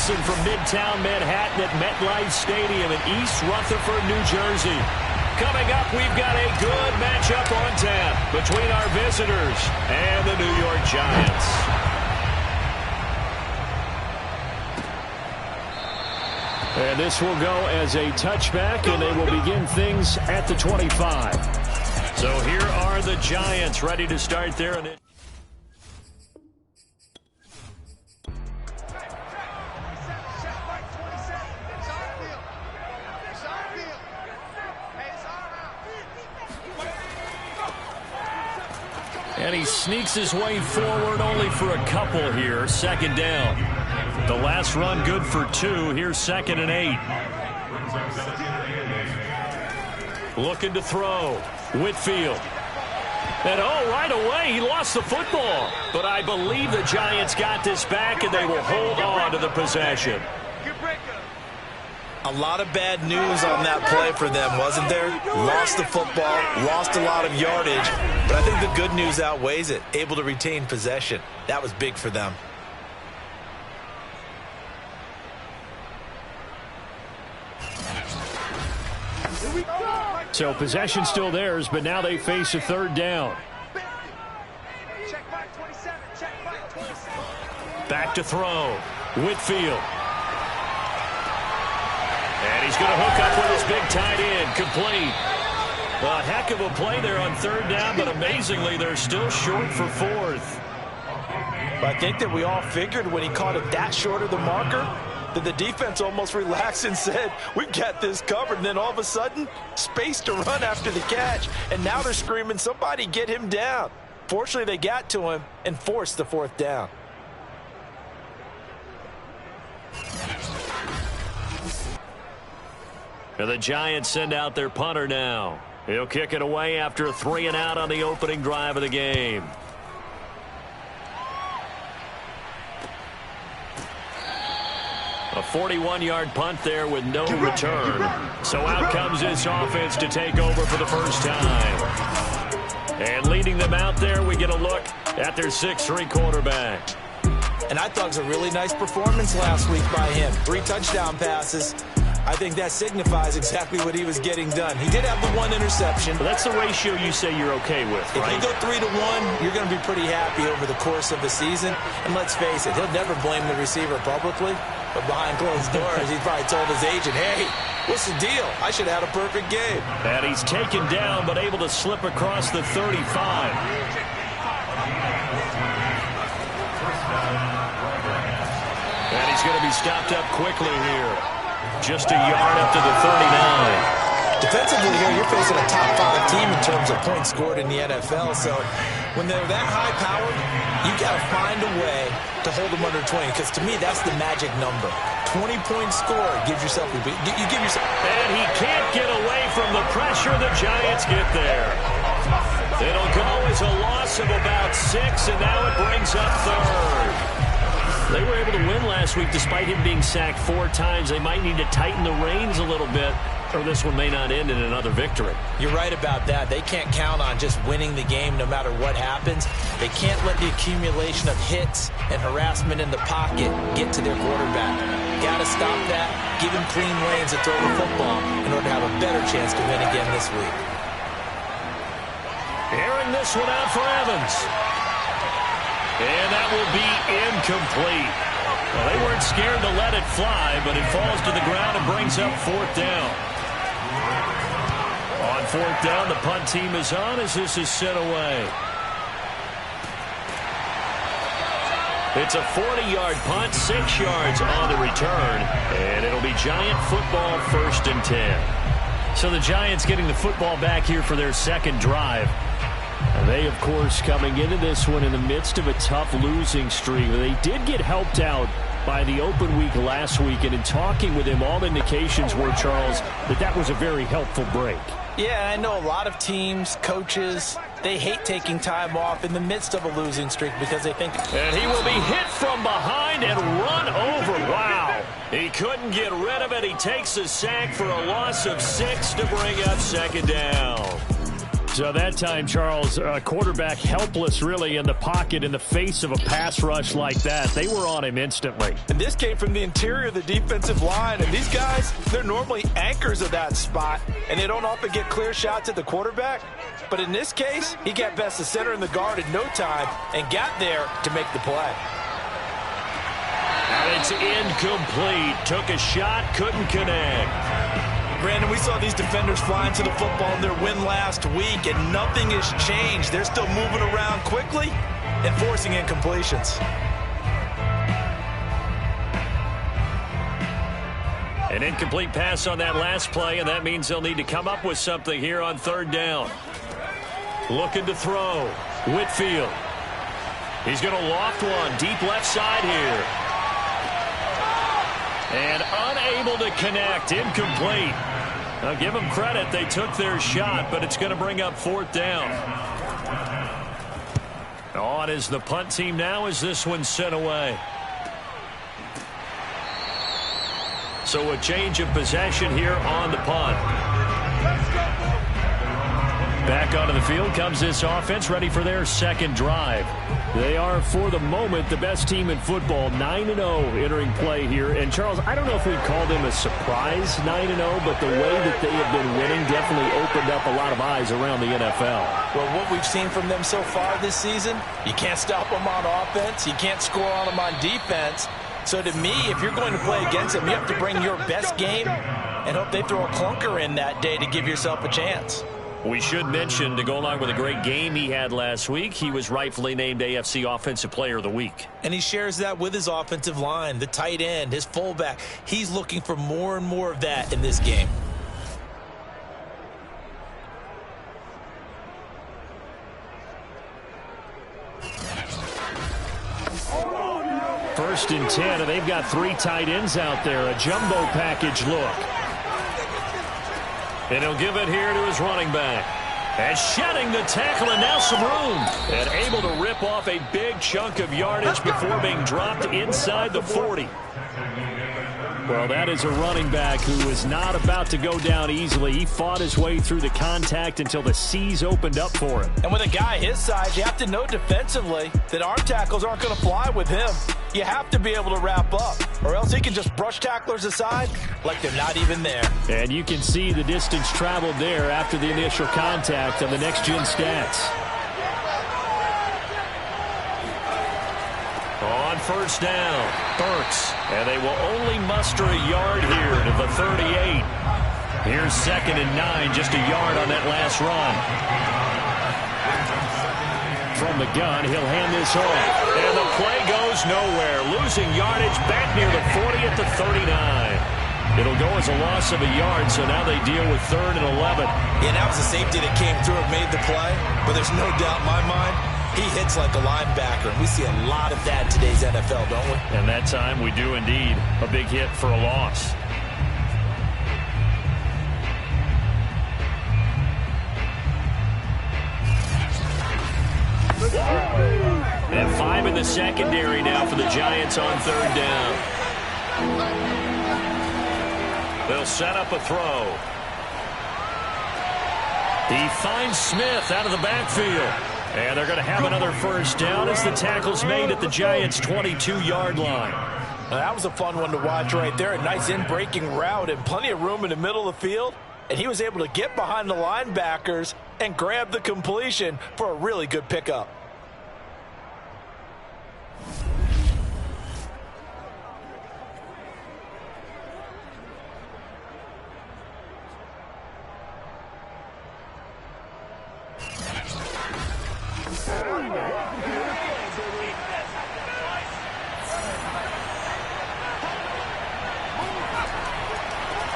Listen from Midtown Manhattan at MetLife Stadium in East Rutherford, New Jersey. Coming up, we've got a good matchup on tap between our visitors and the New York Giants. And this will go as a touchback, and they will begin things at the 25. So here are the Giants ready to start there. And he sneaks his way forward only for a couple here. Second down. The last run good for 2. Here's 2nd and 8. Looking to throw. Whitfield. And right away he lost the football. But I believe the Giants got this back and they will hold on to the possession. A lot of bad news on that play for them, wasn't there? Lost the football, lost a lot of yardage, but I think the good news outweighs it. Able to retain possession. That was big for them. So possession still theirs, but now they face a 3rd down. Back to throw. Whitfield. And he's going to hook up with his big tight end. Complete. A heck of a play there on 3rd down, but amazingly, they're still short for 4th. I think that we all figured when he caught it that short of the marker that the defense almost relaxed and said, we've got this covered. And then all of a sudden, space to run after the catch. And now they're screaming, somebody get him down. Fortunately, they got to him and forced the 4th down. And the Giants send out their punter now. He'll kick it away after a 3 and out on the opening drive of the game. A 41-yard punt there with no return. So out comes this offense to take over for the first time. And leading them out there, we get a look at their 6'3" quarterback. And I thought it was a really nice performance last week by him. 3 touchdown passes. I think that signifies exactly what he was getting done. He did have the 1 interception. But that's the ratio you say you're okay with, right? If you go 3 to 1, you're going to be pretty happy over the course of the season. And let's face it, he'll never blame the receiver publicly. But behind closed doors, he probably told his agent, hey, what's the deal? I should have had a perfect game. And he's taken down, but able to slip across the 35. And he's going to be stopped up quickly here. Just a yard up to the 39. Defensively here, you're facing a top 5 team in terms of points scored in the NFL. So when they're that high powered, you got to find a way to hold them under 20. Because to me, that's the magic number. 20-point score. Give yourself a beat. You give yourself. And he can't get away from the pressure. The Giants get there. It'll go as a loss of about 6, and now it brings up 3rd. They were able to win last week despite him being sacked 4 times. They might need to tighten the reins a little bit, or this one may not end in another victory. You're right about that. They can't count on just winning the game no matter what happens. They can't let the accumulation of hits and harassment in the pocket get to their quarterback. Got to stop that, give him clean lanes to throw the football in order to have a better chance to win again this week. Airing this one out for Evans. And that will be incomplete. Well, they weren't scared to let it fly, but it falls to the ground and brings up 4th down. On 4th down, the punt team is on as this is sent away. It's a 40-yard punt, 6 yards on the return, and it'll be Giant football 1st and 10. So the Giants getting the football back here for their 2nd drive. They, of course, coming into this one in the midst of a tough losing streak. They did get helped out by the open week last week, and in talking with him, all indications were, Charles, that was a very helpful break. Yeah, I know a lot of teams, coaches, they hate taking time off in the midst of a losing streak because they think... And he will be hit from behind and run over. Wow. He couldn't get rid of it. He takes a sack for a loss of 6 to bring up 2nd down. So that time, Charles, quarterback helpless really in the pocket in the face of a pass rush like that. They were on him instantly. And this came from the interior of the defensive line. And these guys, they're normally anchors of that spot, and they don't often get clear shots at the quarterback. But in this case, he got past the center and the guard in no time and got there to make the play. And it's incomplete. Took a shot, couldn't connect. Brandon, we saw these defenders flying to the football in their win last week, and nothing has changed. They're still moving around quickly and forcing incompletions. An incomplete pass on that last play, and that means they'll need to come up with something here on third down. Looking to throw. Whitfield. He's going to loft one deep left side here. And unable to connect. Incomplete. Now give them credit. They took their shot, but it's going to bring up fourth down. On is the punt team now as this one's sent away. So a change of possession here on the punt. Back onto the field comes this offense, ready for their second drive. They are, for the moment, the best team in football, 9-0 entering play here. And, Charles, I don't know if we'd call them a surprise 9-0, but the way that they have been winning definitely opened up a lot of eyes around the NFL. Well, what we've seen from them so far this season, you can't stop them on offense. You can't score on them on defense. So, to me, if you're going to play against them, you have to bring your best game and hope they throw a clunker in that day to give yourself a chance. We should mention, to go along with a great game he had last week, he was rightfully named AFC Offensive Player of the Week. And he shares that with his offensive line, the tight end, his fullback. He's looking for more and more of that in this game. First and 10, and they've got three tight ends out there. A jumbo package look. And he'll give it here to his running back. And shedding the tackle, and now some room. And able to rip off a big chunk of yardage before being dropped inside the 40. Well, that is a running back who is not about to go down easily. He fought his way through the contact until the seas opened up for him. And with a guy his size, you have to know defensively that arm tackles aren't going to fly with him. You have to be able to wrap up, or else he can just brush tacklers aside like they're not even there. And you can see the distance traveled there after the initial contact on the next-gen stats. On first down, Burks. And they will only muster a yard here to the 38. Here's 2nd and 9, just a yard on that last run. From the gun, he'll hand this off. And the play goes nowhere. Losing yardage back near the 40 at the 39. It'll go as a loss of a yard, so now they deal with 3rd and 11. Yeah, that was the safety that came through and made the play. But there's no doubt in my mind, he hits like a linebacker. We see a lot of that in today's NFL, don't we? And that time we do indeed. A big hit for a loss. And 5 in the secondary now for the Giants on 3rd down. They'll set up a throw. He finds Smith out of the backfield. And they're going to have another first down as the tackle's made at the Giants' 22-yard line. Now, that was a fun one to watch right there. A nice in-breaking route and plenty of room in the middle of the field. And he was able to get behind the linebackers and grab the completion for a really good pickup.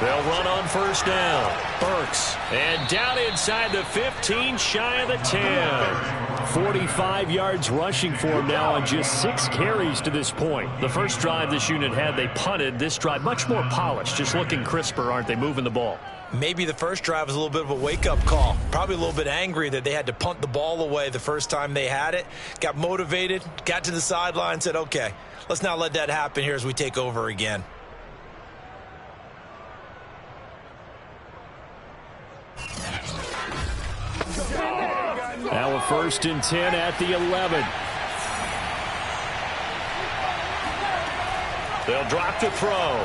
They'll run on first down. Burks. And down inside the 15, shy of the 10. 45 yards rushing for him now on just 6 carries to this point. The first drive this unit had, they punted. This drive, much more polished, just looking crisper, aren't they, moving the ball? Maybe the first drive was a little bit of a wake-up call. Probably a little bit angry that they had to punt the ball away the first time they had it. Got motivated, got to the sideline, said, okay, let's not let that happen here as we take over again. first and 10 at the 11. They'll drop to throw.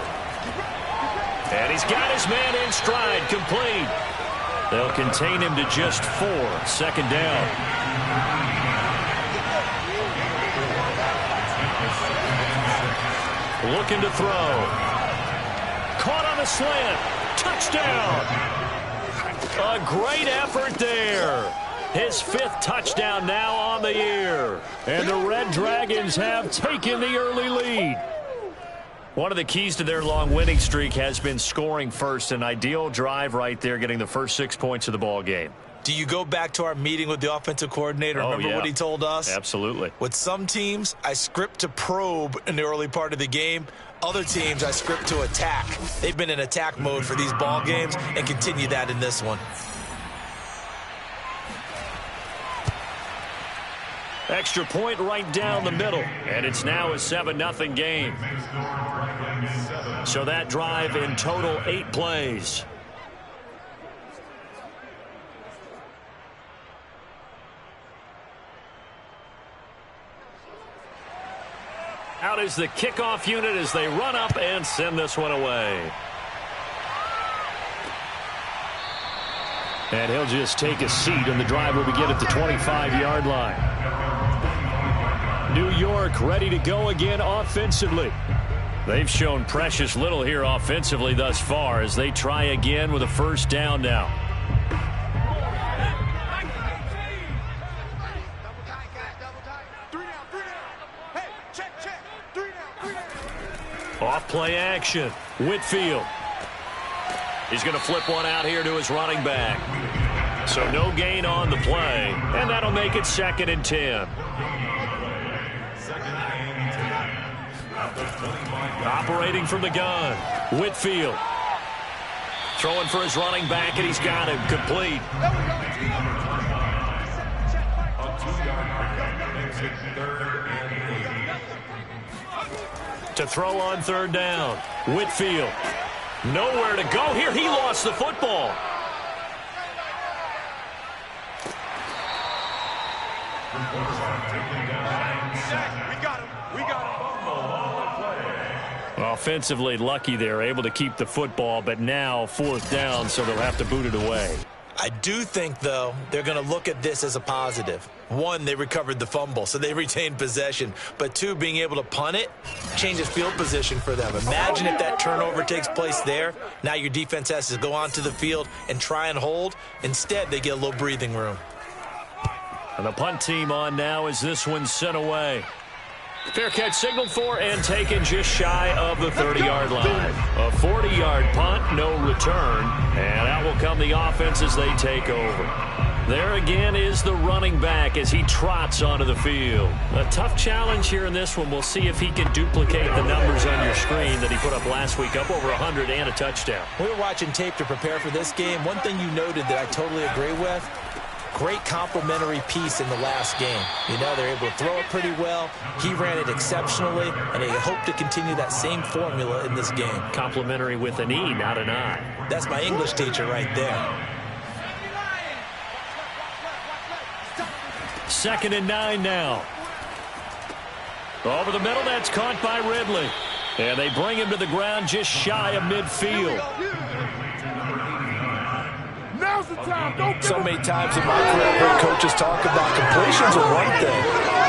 And he's got his man in stride, complete. They'll contain him to just 4. Second down. Looking to throw. Caught on the slant. Touchdown. A great effort there. His 5th touchdown now on the year. And the Red Dragons have taken the early lead. One of the keys to their long winning streak has been scoring first. An ideal drive right there, getting the first 6 points of the ball game. Do you go back to our meeting with the offensive coordinator? Remember what he told us? Absolutely. With some teams, I script to probe in the early part of the game. Other teams, I script to attack. They've been in attack mode for these ball games and continue that in this one. Extra point right down the middle. And it's now a 7-0 game. So that drive in total 8 plays. Out is the kickoff unit as they run up and send this one away. And he'll just take a seat, and the drive will begin at the 25-yard line. New York ready to go again offensively. They've shown precious little here offensively thus far as they try again with a first down now. Off play action. Whitfield. He's going to flip one out here to his running back. So no gain on the play, and that'll make it 2nd and 10. Operating from the gun. Whitfield. Throwing for his running back, and he's got him complete. To throw on 3rd down. Whitfield. Nowhere to go here. He lost the football. Offensively lucky there, able to keep the football, but now 4th down, so they'll have to boot it away. I do think, though, they're going to look at this as a positive. 1, they recovered the fumble, so they retained possession. But 2, being able to punt it changes field position for them. Imagine if that turnover takes place there. Now your defense has to go onto the field and try and hold. Instead, they get a little breathing room. And the punt team on now as this one's sent away. Fair catch signaled for and taken just shy of the 30-yard line. A 40-yard punt, no return. And out will come the offense as they take over. There again is the running back as he trots onto the field. A tough challenge here in this one. We'll see if he can duplicate the numbers on your screen that he put up last week, up over 100 and a touchdown. We were watching tape to prepare for this game. One thing you noted that I totally agree with, great complementary piece in the last game. You know, they're able to throw it pretty well. He ran it exceptionally, and they hope to continue that same formula in this game. Complimentary with an E, not an I. That's my English teacher right there. 2nd and 9 now. Over the middle, that's caught by Ridley. And they bring him to the ground just shy of midfield. So many times in my career, I've heard coaches talk about completions are one thing.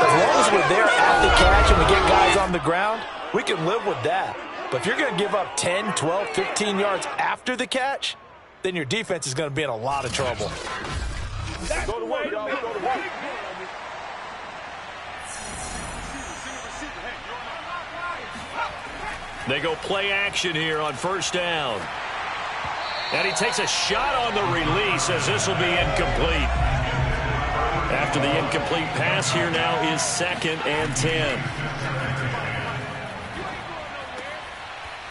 As long as we're there at the catch and we get guys on the ground, we can live with that. But if you're going to give up 10, 12, 15 yards after the catch, then your defense is going to be in a lot of trouble. Go to work, y'all. Go to work. They go play action here on 1st down. And he takes a shot on the release as this will be incomplete. After the incomplete pass, here now is 2nd and 10.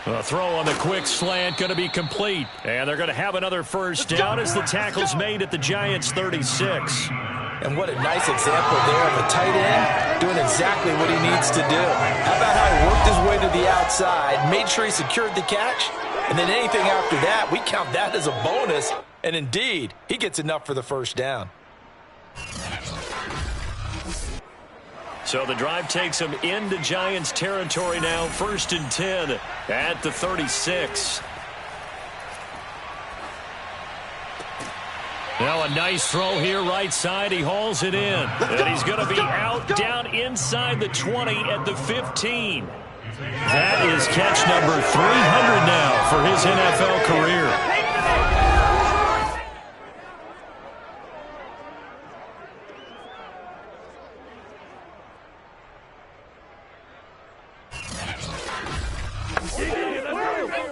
The throw on the quick slant going to be complete. And they're going to have another first down as the tackle's made at the Giants' 36. And what a nice example there of a tight end doing exactly what he needs to do. How about how he worked his way to the outside, made sure he secured the catch, and then anything after that, we count that as a bonus. And indeed, he gets enough for the first down. So the drive takes them into Giants territory now. 1st and 10 at the 36. Now a nice throw here right side. He hauls it in. And he's going to be out down inside the 20 at the 15. That is catch number 300 now for his NFL career.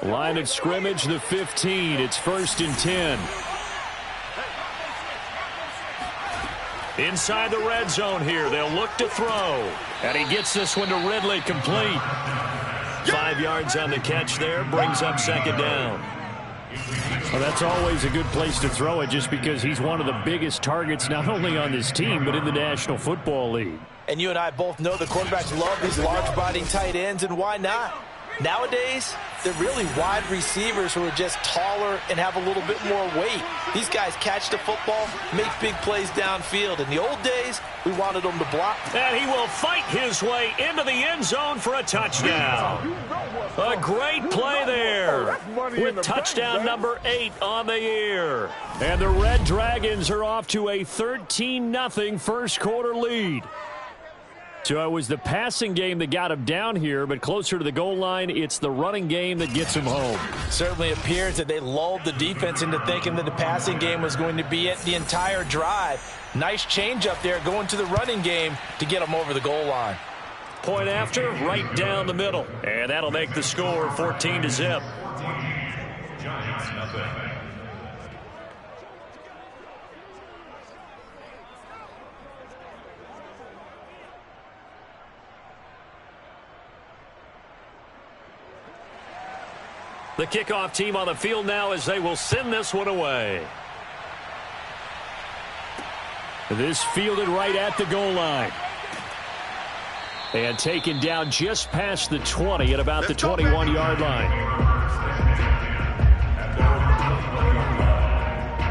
Line of scrimmage, the 15. It's 1st and 10. Inside the red zone here. They'll look to throw. And he gets this one to Ridley, complete. 5 yards on the catch there. Brings up 2nd down. Well, that's always a good place to throw it just because he's one of the biggest targets not only on this team but in the National Football League. And you and I both know the quarterbacks love these large-body tight ends, and why not? Nowadays, they're really wide receivers who are just taller and have a little bit more weight. These guys catch the football, make big plays downfield. In the old days, we wanted them to block. And he will fight his way into the end zone for a touchdown. A great play there with touchdown number 8 on the year. And the Red Dragons are off to a 13-0 first quarter lead. So it was the passing game that got him down here, but closer to the goal line, it's the running game that gets him home. Certainly appears that they lulled the defense into thinking that the passing game was going to be it the entire drive. Nice change up there going to the running game to get them over the goal line. Point after, right down the middle. And that'll make the score 14-0. The kickoff team on the field now as they will send this one away. This fielded right at the goal line. And taken down just past the 20 at about the 21-yard line.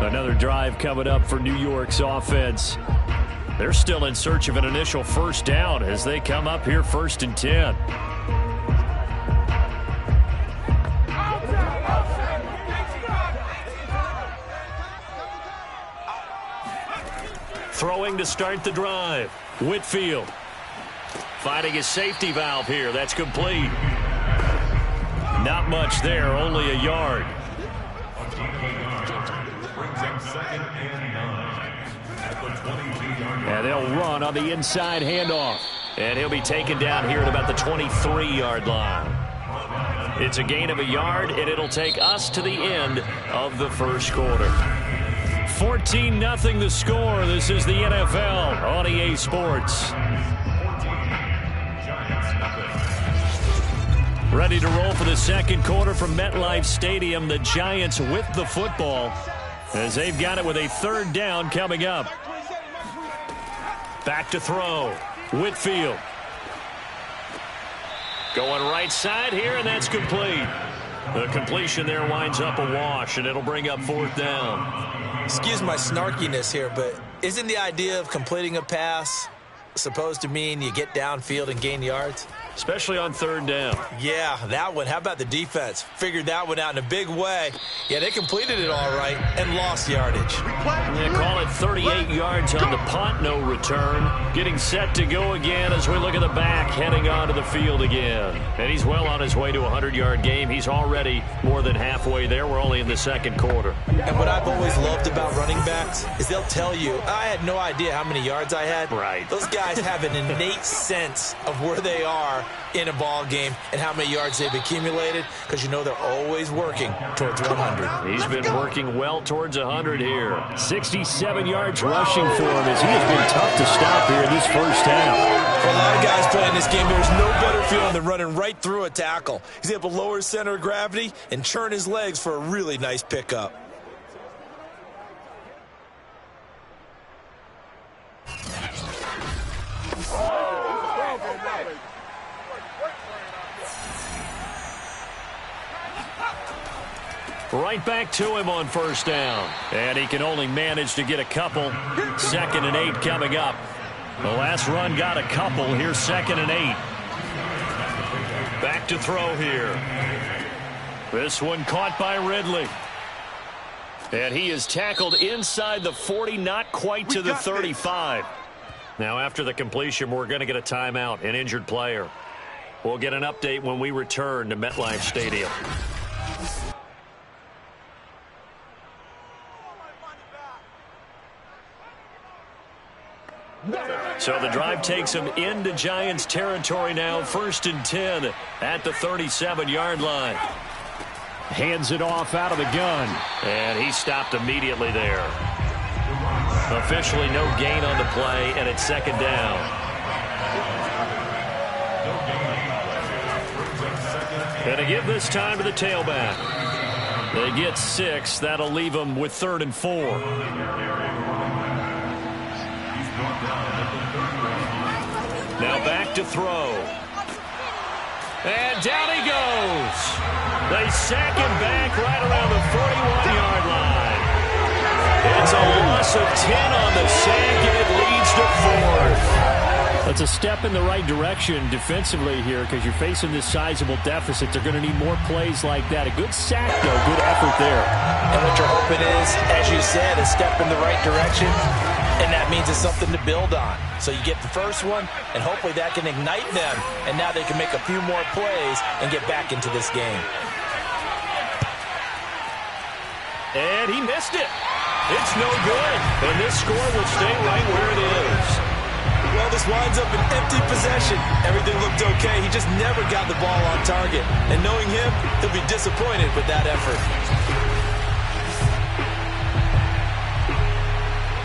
Another drive coming up for New York's offense. They're still in search of an initial first down as they come up here 1st and 10. Throwing to start the drive. Whitfield finding his safety valve here. That's complete. Not much there, only a yard. And they'll run on the inside handoff. And he'll be taken down here at about the 23-yard line. It's a gain of a yard, and it'll take us to the end of the first quarter. 14-0 the score. This is the NFL on EA Sports. Ready to roll for the second quarter from MetLife Stadium. The Giants with the football as they've got it with a 3rd down coming up. Back to throw. Whitfield. Going right side here, and that's complete. The completion there winds up a wash, and it'll bring up 4th down. Excuse my snarkiness here, but isn't the idea of completing a pass supposed to mean you get downfield and gain yards? Especially on 3rd down. Yeah, that one. How about the defense? Figured that one out in a big way. Yeah, they completed it all right and lost yardage. Yeah, call it 38 yards on the punt, no return. Getting set to go again as we look at the back, heading onto the field again. And he's well on his way to a 100-yard game. He's already more than halfway there. We're only in the second quarter. And what I've always loved about running backs is they'll tell you, I had no idea how many yards I had. Right. Those guys have an innate sense of where they are in a ball game and how many yards they've accumulated, because you know they're always working towards 100. He's been working well towards 100 here. 67 yards rushing for him as he has been tough to stop here in this first half. For a lot of guys playing this game, there's no better feeling than running right through a tackle. He's able to lower his center of gravity and churn his legs for a really nice pickup. Right back to him on 1st down. And he can only manage to get a couple. 2nd and 8 coming up. The last run got a couple. Here's 2nd and 8. Back to throw here. This one caught by Ridley. And he is tackled inside the 40, not quite to the 35. Now, after the completion, we're going to get a timeout, an injured player. We'll get an update when we return to MetLife Stadium. So the drive takes him into Giants territory now. 1st and 10 at the 37-yard line. Hands it off out of the gun. And he stopped immediately there. Officially no gain on the play, and it's 2nd down. And to give this time to the tailback. They get 6. That'll leave them with 3rd and 4. Now back to throw. And down he goes. They sack him back right around the 41-yard line. It's a loss of 10 on the sack, and it leads to 4th. That's a step in the right direction defensively here because you're facing this sizable deficit. They're going to need more plays like that. A good sack, though. Good effort there. And what you're hoping is, as you said, a step in the right direction, and that means it's something to build on. So you get the first one, and hopefully that can ignite them, and now they can make a few more plays and get back into this game. And he missed it. It's no good. And this score will stay right where it is. Well, this winds up an empty possession. Everything looked okay. He just never got the ball on target. And knowing him, he'll be disappointed with that effort.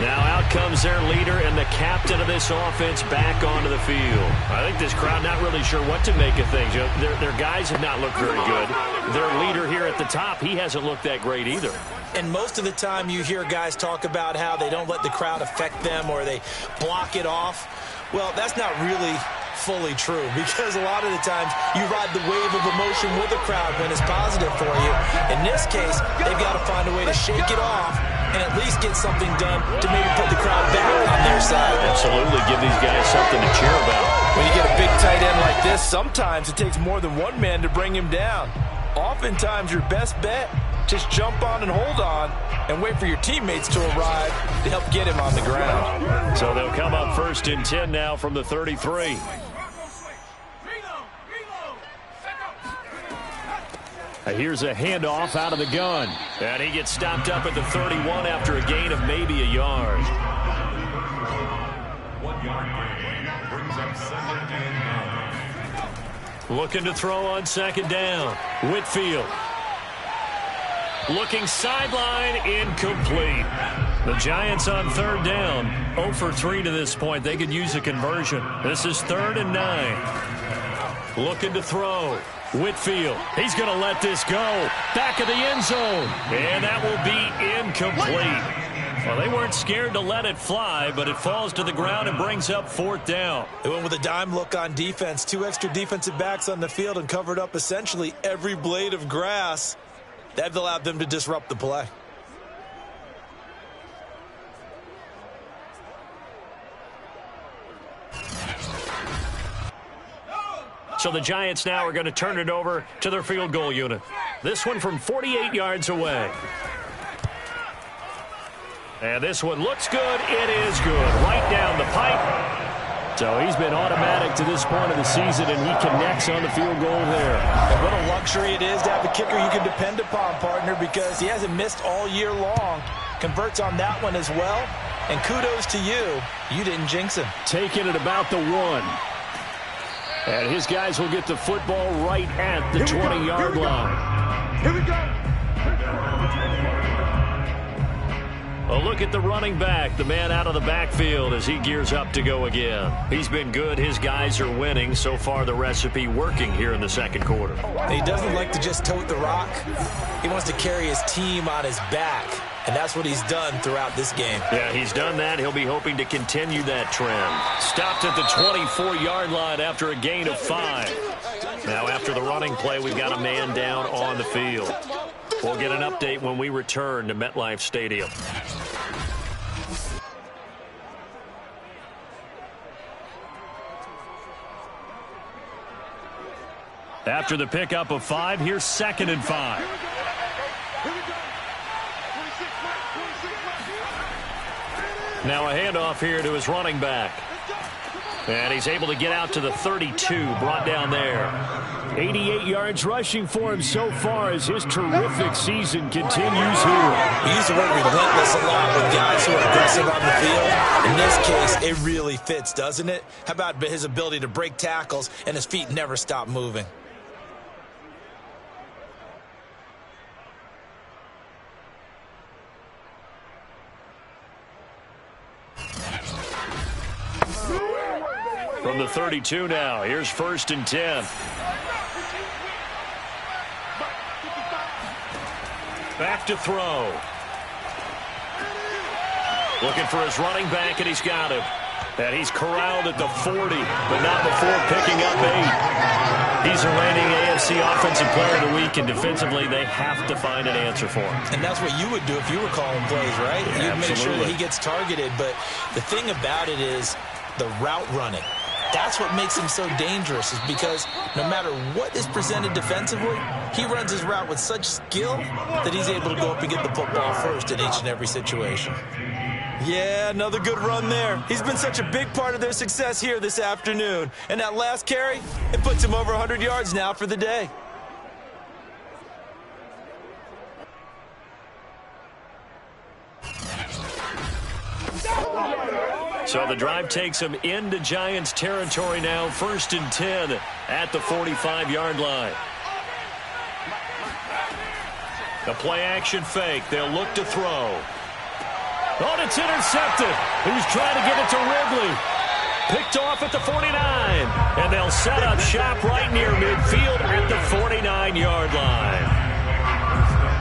Now out comes their leader and the captain of this offense back onto the field. I think this crowd not really sure what to make of things. You know, their guys have not looked very good. Their leader here at the top, he hasn't looked that great either. And most of the time you hear guys talk about how they don't let the crowd affect them or they block it off. Well, that's not really fully true because a lot of the times you ride the wave of emotion with the crowd when it's positive for you. In this case, they've got to find a way to shake it off and at least get something done to maybe put the crowd back on their side. Absolutely. Give these guys something to cheer about. When you get a big tight end like this, sometimes it takes more than one man to bring him down. Oftentimes your best bet, just jump on and hold on and wait for your teammates to arrive to help get him on the ground. So they'll come up 1st and 10 now from the 33. Here's a handoff out of the gun. And he gets stopped up at the 31 after a gain of maybe a yard. 1 yard gain brings up 2nd and 9. Looking to throw on 2nd down. Whitfield. Looking sideline, incomplete. The Giants on 3rd down. 0 for 3 to this point. They could use a conversion. This is 3rd and 9. Looking to throw. Whitfield. He's going to let this go. Back of the end zone. And that will be incomplete. Well, they weren't scared to let it fly, but it falls to the ground and brings up 4th down. They went with a dime look on defense. 2 extra defensive backs on the field and covered up essentially every blade of grass. That allowed them to disrupt the play. So the Giants now are going to turn it over to their field goal unit. This one from 48 yards away. And this one looks good. It is good. Right down the pipe. So he's been automatic to this point of the season, and he connects on the field goal there. And what a luxury it is to have a kicker you can depend upon, partner, because he hasn't missed all year long. Converts on that one as well. And kudos to you. You didn't jinx him. Taking it about the 1. And his guys will get the football right at the 20-yard line. Here we go. A look at the running back, the man out of the backfield as he gears up to go again. He's been good. His guys are winning. So far, the recipe working here in the 2nd quarter. He doesn't like to just tote the rock. He wants to carry his team on his back. And that's what he's done throughout this game. Yeah, he's done that. He'll be hoping to continue that trend. Stopped at the 24-yard line after a gain of 5. Now, after the running play, we've got a man down on the field. We'll get an update when we return to MetLife Stadium. After the pickup of 5, here's 2nd and 5. Now a handoff here to his running back. And he's able to get out to the 32, brought down there. 88 yards rushing for him so far as his terrific season continues here. We use the word relentless a lot with guys who are aggressive on the field. In this case, it really fits, doesn't it? How about his ability to break tackles and his feet never stop moving? From the 32 now, here's 1st and 10. Back to throw. Looking for his running back, and he's got him. And he's corralled at the 40, but not before picking up 8. He's a reigning AFC Offensive Player of the Week, and defensively, they have to find an answer for him. And that's what you would do if you were calling plays, right? Yeah, you'd make sure that he gets targeted. But the thing about it is the route running. That's what makes him so dangerous, is because no matter what is presented defensively, he runs his route with such skill that he's able to go up and get the football first in each and every situation. Yeah, another good run there. He's been such a big part of their success here this afternoon. And that last carry, it puts him over 100 yards now for the day. So the drive takes him into Giants territory now. 1st and 10 at the 45-yard line. The play-action fake. They'll look to throw. Oh, it's intercepted. He's trying to get it to Ridley. Picked off at the 49. And they'll set up shop right near midfield at the 49-yard line.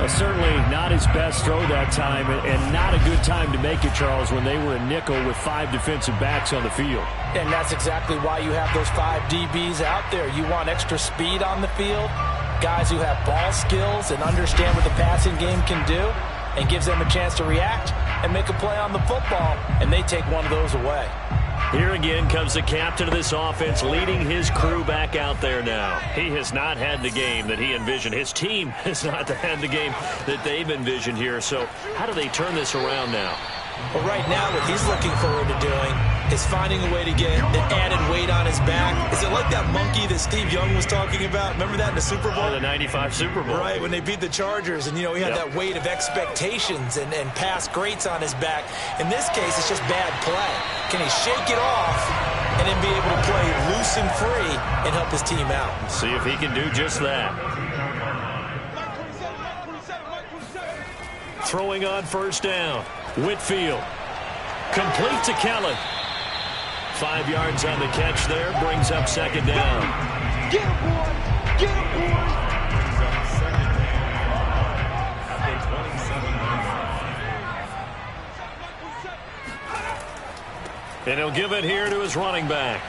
Certainly not his best throw that time, and not a good time to make it, Charles, when they were a nickel with 5 defensive backs on the field. And that's exactly why you have those 5 DBs out there. You want extra speed on the field, guys who have ball skills and understand what the passing game can do, and gives them a chance to react and make a play on the football, and they take one of those away. Here again comes the captain of this offense, leading his crew back out there now. He has not had the game that he envisioned. His team has not had the game that they've envisioned here. So how do they turn this around now? Well, right now what he's looking forward to doing is finding a way to get an added weight on his back. Is it like that monkey that Steve Young was talking about? Remember that in the Super Bowl? Oh, the 95 Super Bowl. Right, when they beat the Chargers, and, you know, he had that weight of expectations and past greats on his back. In this case, it's just bad play. Can he shake it off and then be able to play loose and free and help his team out? See if he can do just that. Throwing on 1st down. Whitfield. Complete to Kelly. 5 yards on the catch there. Brings up 2nd down. Get him, boy! Get him, boy! And he'll give it here to his running back.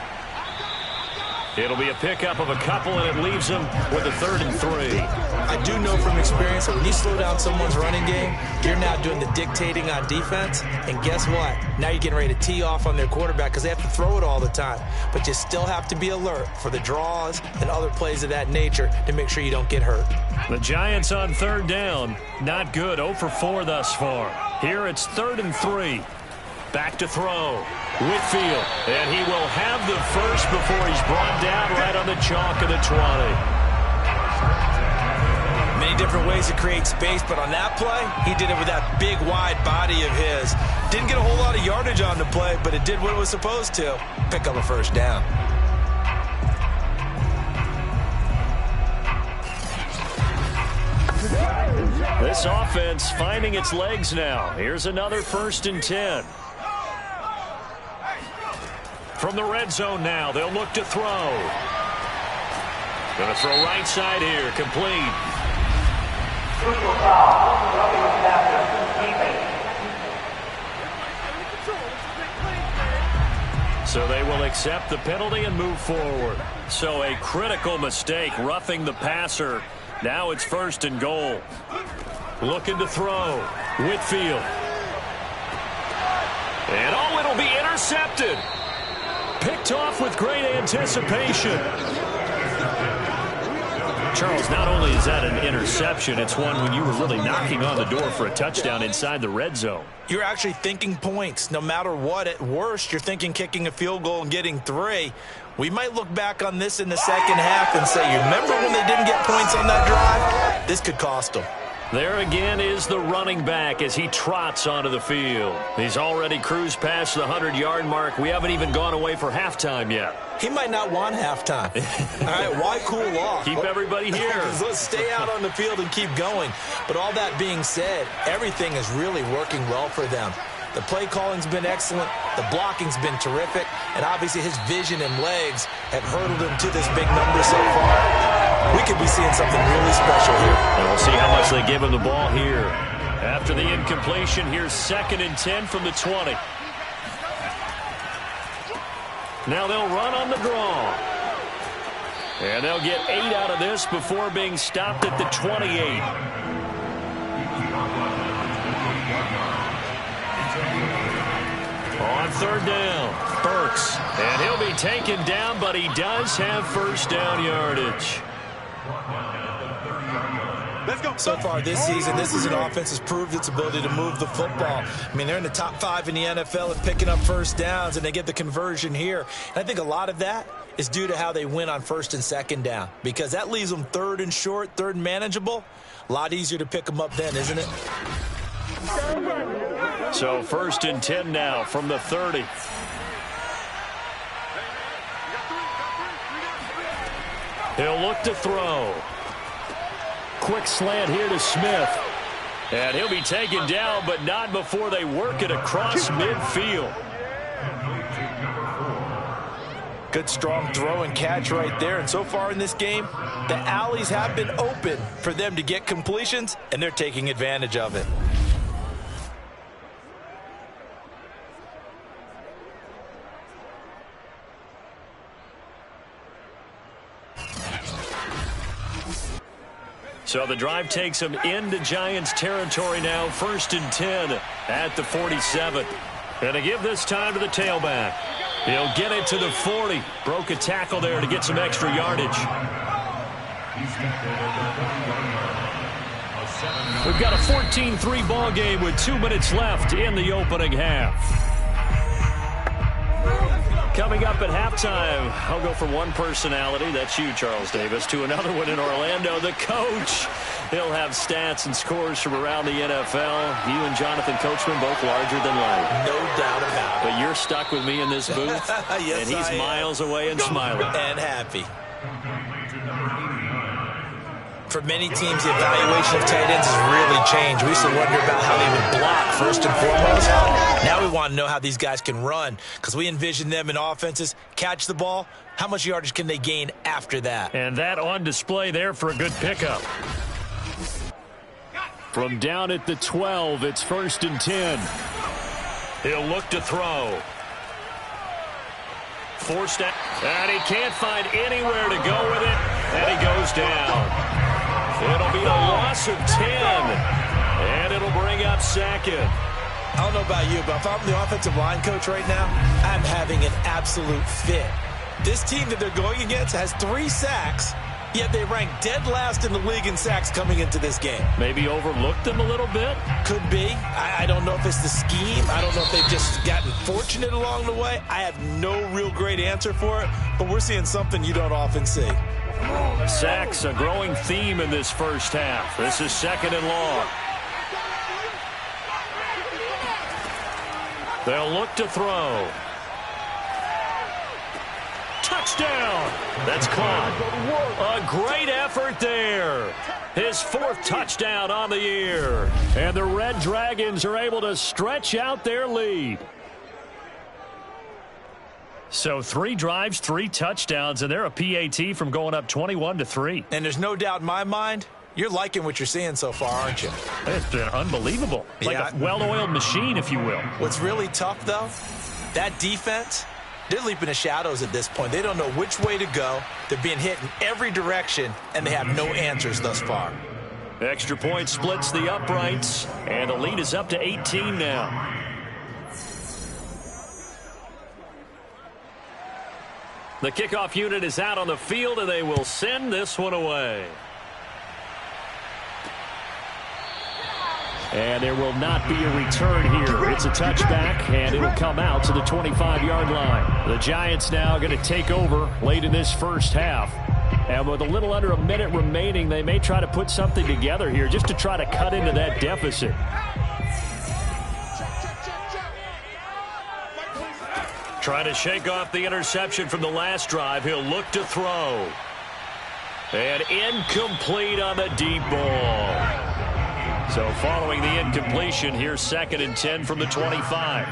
It'll be a pickup of a couple, and it leaves him with a 3rd and 3. I do know from experience that when you slow down someone's running game, you're now doing the dictating on defense. And guess what? Now you're getting ready to tee off on their quarterback because they have to throw it all the time. But you still have to be alert for the draws and other plays of that nature to make sure you don't get hurt. The Giants on 3rd down. Not good. 0 for 4 thus far. Here it's 3rd and 3. Back to throw. Whitfield. And he will have the first before he's brought down right on the chalk of the 20. Many different ways to create space, but on that play, he did it with that big, wide body of his. Didn't get a whole lot of yardage on the play, but it did what it was supposed to. Pick up a 1st down. This offense finding its legs now. Here's another 1st and 10. From the red zone now, they'll look to throw. Going to throw right side here, complete. So they will accept the penalty and move forward. So a critical mistake, roughing the passer. Now it's 1st and goal. Looking to throw. Whitfield. And it'll be intercepted. Picked off with great anticipation. Charles, not only is that an interception, it's one when you were really knocking on the door for a touchdown inside the red zone. You're actually thinking points. No matter what, at worst, you're thinking kicking a field goal and getting 3. We might look back on this in the second half and say, you remember when they didn't get points on that drive? This could cost them. There again is the running back as he trots onto the field. He's already cruised past the 100-yard mark. We haven't even gone away for halftime yet. He might not want halftime. All right, why cool off? Keep everybody here. Let's stay out on the field and keep going. But all that being said, everything is really working well for them. The play calling's been excellent. The blocking's been terrific. And obviously his vision and legs have hurdled him to this big number so far. We could be seeing something really special here. And we'll see how much they give him the ball here. After the incompletion, here's 2nd and 10 from the 20. Now they'll run on the draw. And they'll get 8 out of this before being stopped at the 28. On 3rd down, Burks. And he'll be taken down, but he does have first down yardage. Let's go. So far this season, this is an offense that's proved its ability to move the football. I mean, they're in the top 5 in the NFL at picking up first downs, and they get the conversion here. And I think a lot of that is due to how they win on 1st and 2nd down, because that leaves them 3rd and short, 3rd and manageable. A lot easier to pick them up then, isn't it? So 1st and 10 now from the 30. He'll look to throw. Quick slant here to Smith. And he'll be taken down, but not before they work it across midfield. Good strong throw and catch right there. And so far in this game, the alleys have been open for them to get completions, and they're taking advantage of it. So the drive takes him into Giants territory now. 1st and 10 at the 47. And to give this time to the tailback. He'll get it to the 40. Broke a tackle there to get some extra yardage. We've got a 14-3 ball game with 2 minutes left in the opening half. Coming up at halftime, I'll go from one personality, that's you, Charles Davis, to another one in Orlando, the coach. He'll have stats and scores from around the NFL. You and Jonathan Coachman both larger than life. No doubt about it. But you're stuck with me in this booth, yes, and he's miles away and smiling. And happy. For many teams, the evaluation of tight ends has really changed. We used to wonder about how they would block first and foremost. Now we want to know how these guys can run, because we envision them in offenses, catch the ball. How much yardage can they gain after that? And that on display there for a good pickup. From down at the 12, it's 1st and 10. He'll look to throw. Forced out, and he can't find anywhere to go with it, and he goes down. It'll be a loss of 10, and it'll bring up 2nd. I don't know about you, but if I'm the offensive line coach right now, I'm having an absolute fit. This team that they're going against has 3 sacks, yet they rank dead last in the league in sacks coming into this game. Maybe overlooked them a little bit? Could be. I don't know if it's the scheme. I don't know if they've just gotten fortunate along the way. I have no real great answer for it, but we're seeing something you don't often see. Sacks, a growing theme in this first half. This is 2nd and long. They'll look to throw. Touchdown! That's caught. A great effort there. His 4th touchdown on the year. And the Red Dragons are able to stretch out their lead. So 3 drives, 3 touchdowns, and they're a PAT from going up 21-3. And there's no doubt in my mind, you're liking what you're seeing so far, aren't you? It's been unbelievable. Like a well-oiled machine, if you will. What's really tough, though, that defense, they're leaping the shadows at this point. They don't know which way to go. They're being hit in every direction, and they have no answers thus far. Extra point splits the uprights, and the lead is up to 18 now. The kickoff unit is out on the field, and they will send this one away. And there will not be a return here. It's a touchback, and it'll come out to the 25-yard line. The Giants now going to take over late in this first half. And with a little under a minute remaining, they may try to put something together here just to try to cut into that deficit. Trying to shake off the interception from the last drive. He'll look to throw. And incomplete on the deep ball. So following the incompletion, here's 2nd and 10 from the 25.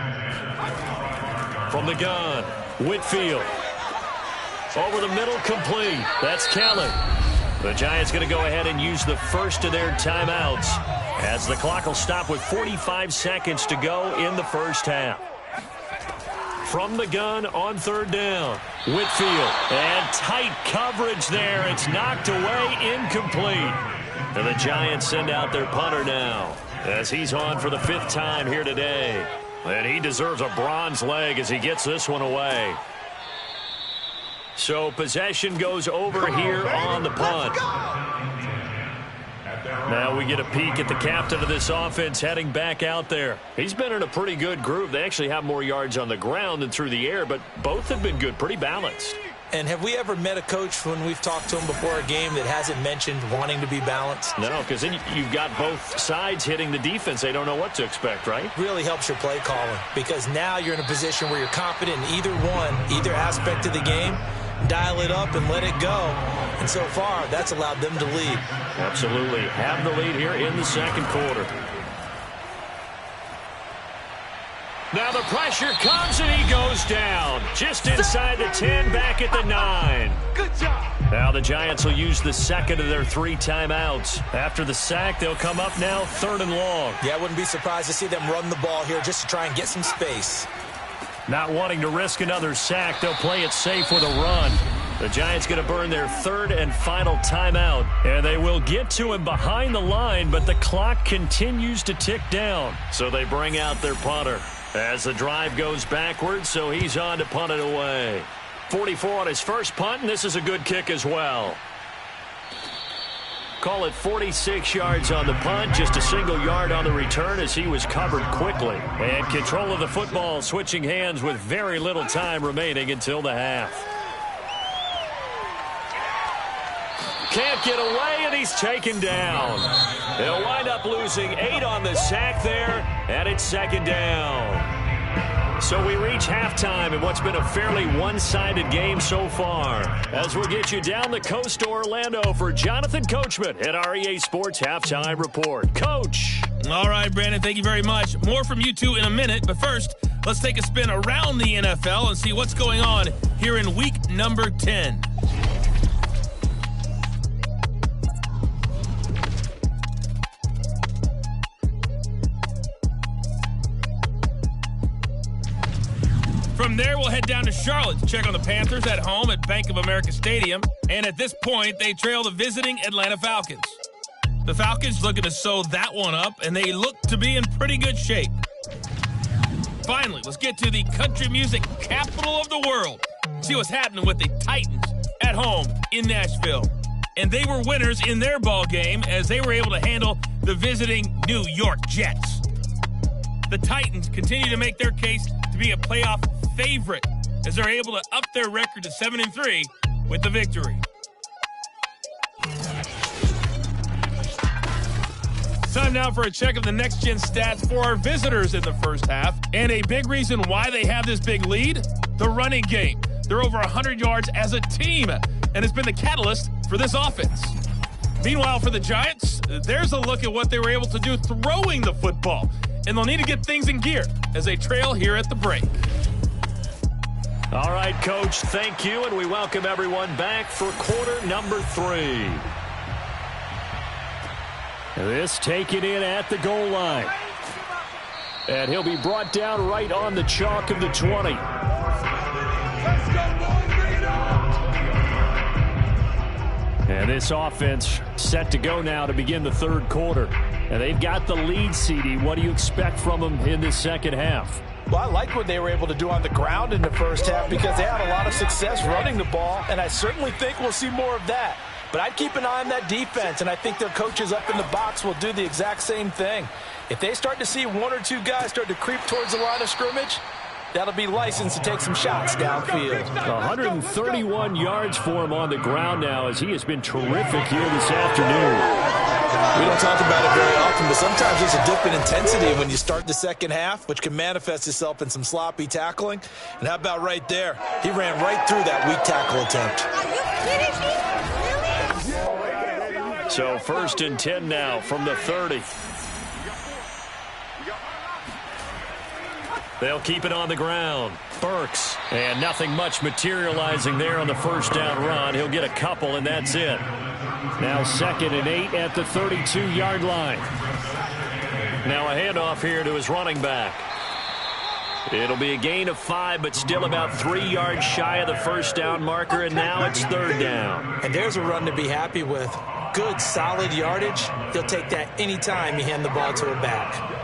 From the gun, Whitfield. Over the middle, complete. That's Kelly. The Giants going to go ahead and use the first of their timeouts as the clock will stop with 45 seconds to go in the first half. From the gun on 3rd down, Whitfield. And tight coverage there. It's knocked away, incomplete. And the Giants send out their punter now as he's on for the 5th time here today. And he deserves a bronze leg as he gets this one away. So possession goes over here on the punt. Now we get a peek at the captain of this offense heading back out there. He's been in a pretty good groove. They actually have more yards on the ground than through the air, but both have been good, pretty balanced. And have we ever met a coach when we've talked to him before a game that hasn't mentioned wanting to be balanced? No, because then you've got both sides hitting the defense. They don't know what to expect, right? Really helps your play calling because now you're in a position where you're confident in either aspect of the game. Dial it up and let it go. And so far, that's allowed them to lead. Absolutely. Have the lead here in the 2nd quarter. Now the pressure comes and he goes down. Just inside the 10, back at the 9. Good job. Now the Giants will use the 2nd of their 3 timeouts. After the sack, they'll come up now 3rd and long. Yeah, I wouldn't be surprised to see them run the ball here just to try and get some space. Not wanting to risk another sack, they'll play it safe with a run. The Giants going to burn their 3rd and final timeout. And they will get to him behind the line, but the clock continues to tick down. So they bring out their punter as the drive goes backwards, so he's on to punt it away. 44 on his first punt, and this is a good kick as well. Call it 46 yards on the punt, just a single yard on the return as he was covered quickly. And control of the football switching hands with very little time remaining until the half. Can't get away, and he's taken down. They'll wind up losing 8 on the sack there, and it's 2nd down. So we reach halftime in what's been a fairly one-sided game so far. As we'll get you down the coast to Orlando for Jonathan Coachman at our EA Sports Halftime Report. Coach. All right, Brandon, thank you very much. More from you two in a minute, but first, let's take a spin around the NFL and see what's going on here in week number 10. From there, we'll head down to Charlotte to check on the Panthers at home at Bank of America Stadium. And at this point, they trail the visiting Atlanta Falcons. The Falcons looking to sew that one up, and they look to be in pretty good shape. Finally, let's get to the country music capital of the world. See what's happening with the Titans at home in Nashville. And they were winners in their ball game as they were able to handle the visiting New York Jets. The Titans continue to make their case to be a playoff favorite as they're able to up their record to 7-3 with the victory. Time now for a check of the next-gen stats for our visitors in the first half. And a big reason why they have this big lead, the running game. They're over 100 yards as a team, and it's been the catalyst for this offense. Meanwhile, for the Giants, there's a look at what they were able to do throwing the football. And they'll need to get things in gear as they trail here at the break. All right, Coach, thank you, and we welcome everyone back for quarter number 3. This taken in at the goal line. And he'll be brought down right on the chalk of the 20. And this offense set to go now to begin the 3rd quarter. And they've got the lead, CD. What do you expect from them in this second half? Well, I like what they were able to do on the ground in the first half because they had a lot of success running the ball, and I certainly think we'll see more of that. But I'd keep an eye on that defense, and I think their coaches up in the box will do the exact same thing. If they start to see one or two guys start to creep towards the line of scrimmage, that'll be licensed to take some shots downfield. 131 yards for him on the ground now as he has been terrific here this afternoon. We don't talk about it very often, but sometimes there's a dip in intensity when you start the second half, which can manifest itself in some sloppy tackling. And how about right there? He ran right through that weak tackle attempt. So 1st and 10 now from the 30. They'll keep it on the ground. Burks. And nothing much materializing there on the first down run. He'll get a couple, and that's it. Now 2nd and 8 at the 32-yard line. Now a handoff here to his running back. It'll be a gain of 5, but still about 3 yards shy of the first down marker, and now it's 3rd down. And there's a run to be happy with. Good, solid yardage. He'll take that anytime you hand the ball to a back.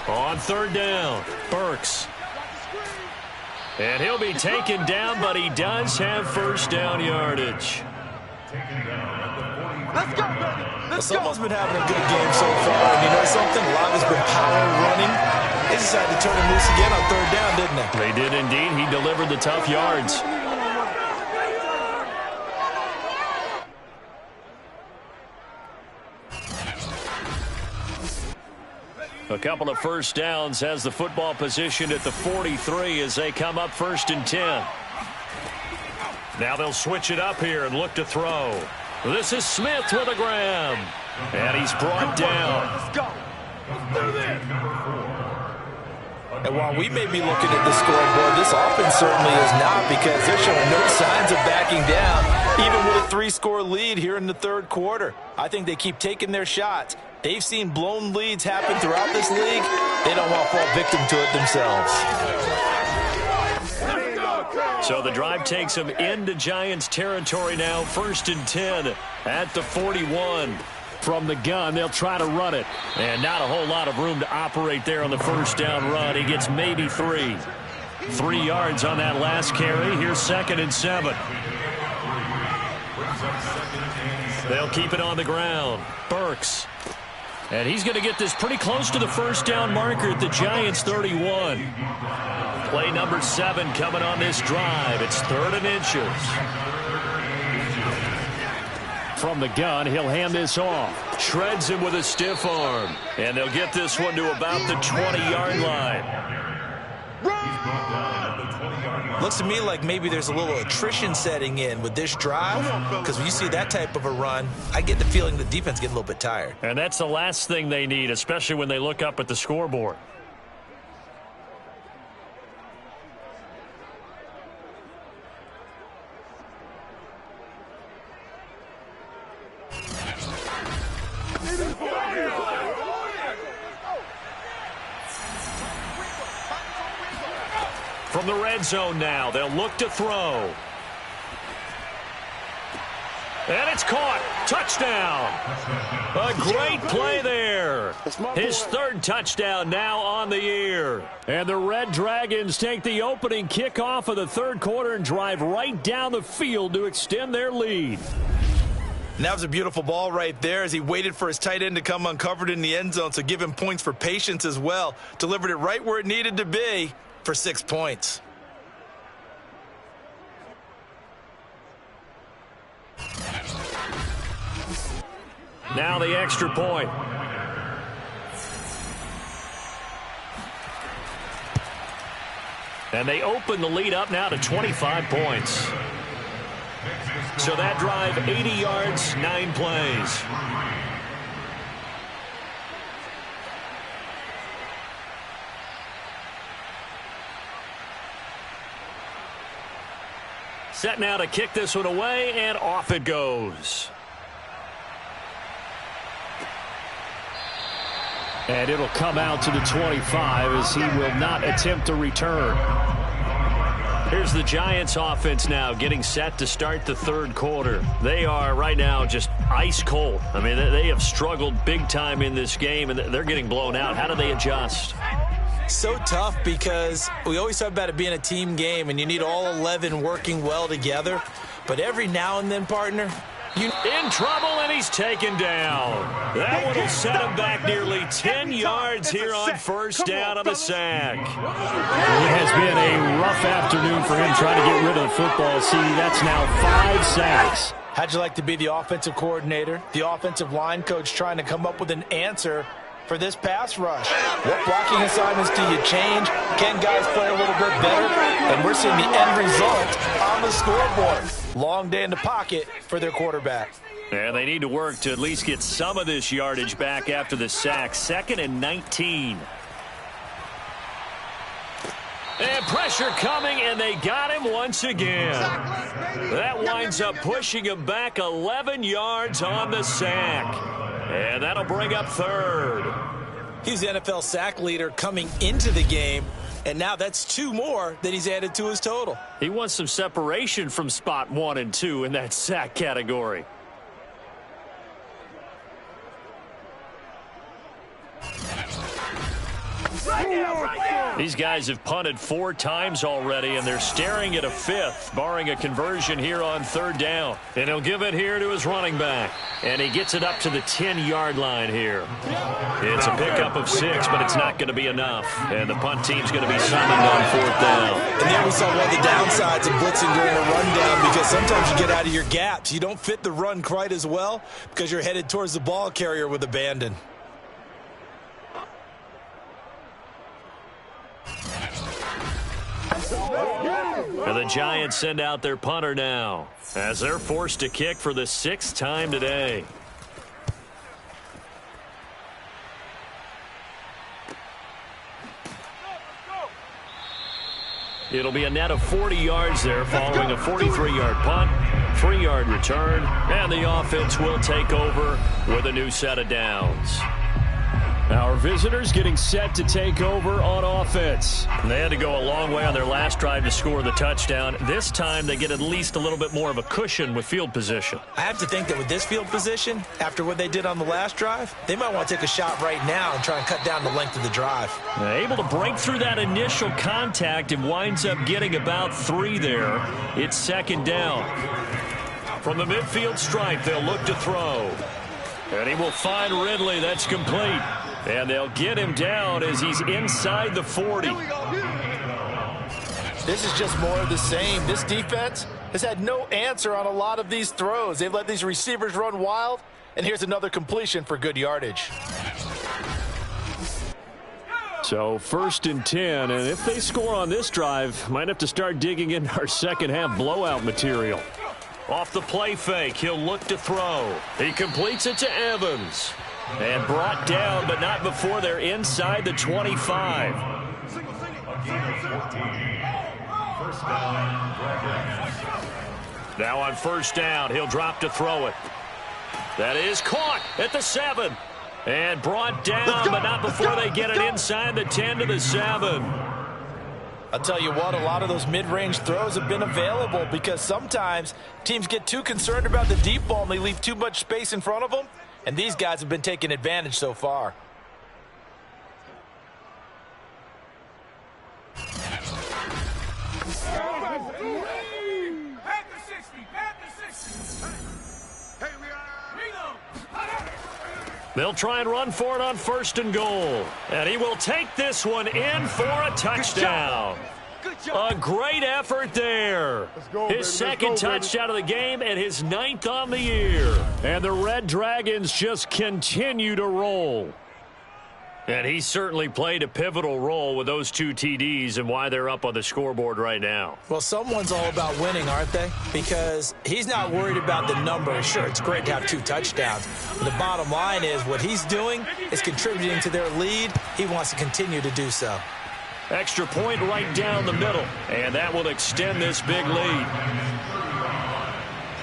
On 3rd down, Burks. And he'll be taken down, but he does have first down yardage. Let's go, baby. Someone's been having a good game so far, and you know something? A lot has been power running. They decided to turn him loose again on 3rd down, didn't they? They did indeed. He delivered the tough yards. A couple of first downs has the football positioned at the 43 as they come up 1st and 10. Now they'll switch it up here and look to throw. This is Smith with a grab. And he's brought down. Let's go. Let's do this. And while we may be looking at the scoreboard, this offense certainly is not, because they're showing no signs of backing down, even with a 3-score lead here in the 3rd quarter. I think they keep taking their shots. They've seen blown leads happen throughout this league. They don't want to fall victim to it themselves. So the drive takes them into Giants territory now. 1st and 10 at the 41. From the gun, they'll try to run it. And not a whole lot of room to operate there on the first down run. He gets maybe 3. 3 yards on that last carry. Here's 2nd and 7. They'll keep it on the ground. Burks. And he's going to get this pretty close to the first down marker at the Giants 31. Play number 7 coming on this drive. It's 3rd and inches. From the gun, he'll hand this off. Shreds him with a stiff arm. And they'll get this one to about the 20-yard line. Looks to me like maybe there's a little attrition setting in with this drive, because when you see that type of a run, I get the feeling the defense getting a little bit tired. And that's the last thing they need, especially when they look up at the scoreboard. From the red zone now, they'll look to throw. And it's caught. Touchdown. A great play there. His 3rd touchdown now on the year. And the Red Dragons take the opening kickoff of the 3rd quarter and drive right down the field to extend their lead. And that was a beautiful ball right there as he waited for his tight end to come uncovered in the end zone, so give him points for patience as well. Delivered it right where it needed to be for 6 points. Now the extra point. And they open the lead up now to 25 points. So that drive, 80 yards, 9 plays. Set now to kick this one away, and off it goes. And it'll come out to the 25 as he will not attempt to return. Here's the Giants offense now getting set to start the third quarter. They are right now just ice cold. I mean, they have struggled big time in this game, and they're getting blown out. How do they adjust? So tough because we always talk about it being a team game, and you need all 11 working well together. But every now and then, partner, in trouble, and he's taken down. That one will set him back nearly 10 yards here on first down on the sack. It has been a rough afternoon for him trying to get rid of the football. See, that's now 5 sacks. How'd you like to be the offensive coordinator, the offensive line coach trying to come up with an answer for this pass rush? What blocking assignments do you change? Can guys play a little bit better? And we're seeing the end result on the scoreboard. Long day in the pocket for their quarterback. And they need to work to at least get some of this yardage back after the sack. 2nd and 19. And pressure coming, and they got him once again. That winds up pushing him back 11 yards on the sack. And that'll bring up 3rd. He's the NFL sack leader coming into the game, and now that's 2 more that he's added to his total. He wants some separation from spot 1 and 2 in that sack category. These guys have punted 4 times already, and they're staring at a 5th, barring a conversion here on 3rd down. And he'll give it here to his running back. And he gets it up to the 10-yard line here. It's a pickup of 6, but it's not going to be enough. And the punt team's going to be summoned on 4th down. And there we saw one of the downsides of blitzing during a rundown, because sometimes you get out of your gaps. You don't fit the run quite as well because you're headed towards the ball carrier with abandon. And the Giants send out their punter now as they're forced to kick for the 6th time today. It'll be a net of 40 yards there following a 43-yard punt, 3-yard return, and the offense will take over with a new set of downs. Our visitors getting set to take over on offense. They had to go a long way on their last drive to score the touchdown. This time they get at least a little bit more of a cushion with field position. I have to think that with this field position, after what they did on the last drive, they might want to take a shot right now and try and cut down the length of the drive. Able to break through that initial contact and winds up getting about 3 there. It's 2nd down. From the midfield stripe, they'll look to throw. And he will find Ridley. That's complete. And they'll get him down as he's inside the 40. This is just more of the same. This defense has had no answer on a lot of these throws. They've let these receivers run wild, and here's another completion for good yardage. So 1st and 10, and if they score on this drive, might have to start digging into our second half blowout material. Off the play fake, he'll look to throw. He completes it to Evans. And brought down, but not before they're inside the 25. Now on 1st down, he'll drop to throw it. That is caught at the 7. And brought down, but not before they get it inside the 10 to the 7. I'll tell you what, a lot of those mid-range throws have been available because sometimes teams get too concerned about the deep ball and they leave too much space in front of them. And these guys have been taking advantage so far. They'll try and run for it on 1st and goal. And he will take this one in for a touchdown. A great effort there. His 2nd touchdown of the game and his 9th on the year. And the Red Dragons just continue to roll. And he certainly played a pivotal role with those 2 TDs and why they're up on the scoreboard right now. Well, someone's all about winning, aren't they? Because he's not worried about the number. Sure, it's great to have 2 touchdowns. But the bottom line is what he's doing is contributing to their lead. He wants to continue to do so. Extra point right down the middle, and that will extend this big lead.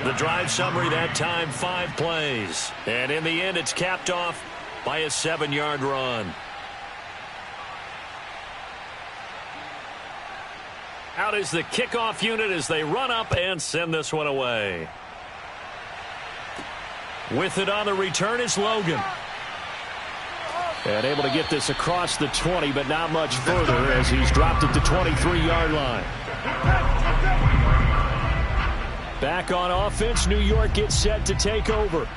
The drive summary that time, 5 plays. And in the end, it's capped off by a 7-yard run. Out is the kickoff unit as they run up and send this one away. With it on the return is Logan. And able to get this across the 20, but not much further as he's dropped at the 23-yard line. Back on offense, New York gets set to take over.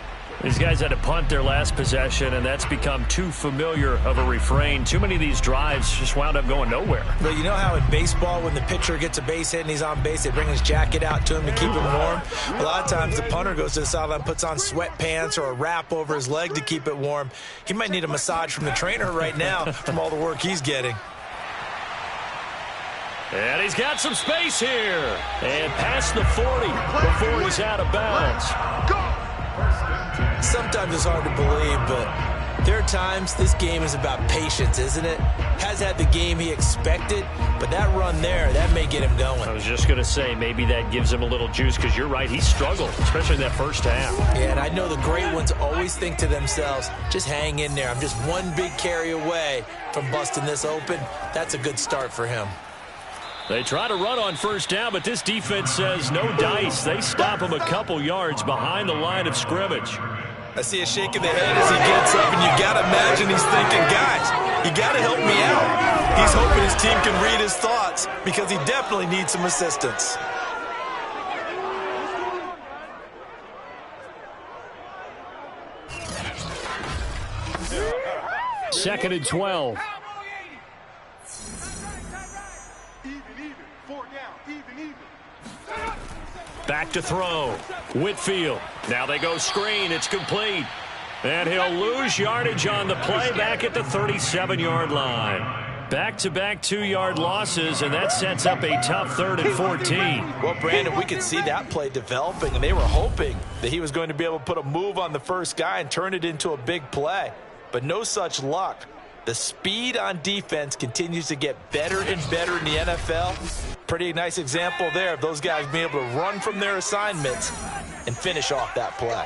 These guys had to punt their last possession, and that's become too familiar of a refrain. Too many of these drives just wound up going nowhere. Well, you know how in baseball, when the pitcher gets a base hit and he's on base, they bring his jacket out to him to keep him warm? A lot of times the punter goes to the sideline, puts on sweatpants or a wrap over his leg to keep it warm. He might need a massage from the trainer right now from all the work he's getting. And he's got some space here. And past the 40 before he's out of bounds. Sometimes it's hard to believe, but there are times this game is about patience, isn't it? Has had the game he expected, but that run there, that may get him going. I was just going to say, maybe that gives him a little juice, because you're right, he struggled, especially in that first half. Yeah, and I know the great ones always think to themselves, just hang in there. I'm just one big carry away from busting this open. That's a good start for him. They try to run on first down, but this defense says no dice. They stop him a couple yards behind the line of scrimmage. I see a shake of the head as he gets up, and you got to imagine he's thinking, guys, you got to help me out. He's hoping his team can read his thoughts because he definitely needs some assistance. Second and 12. Back to throw. Whitfield. Now they go screen. It's complete. And he'll lose yardage on the play back at the 37-yard line. Back-to-back 2-yard losses, and that sets up a tough 3rd and 14. Well, Brandon, we could see that play developing, and they were hoping that he was going to be able to put a move on the first guy and turn it into a big play. But no such luck. The speed on defense continues to get better and better in the NFL. Pretty nice example there of those guys being able to run from their assignments and finish off that play.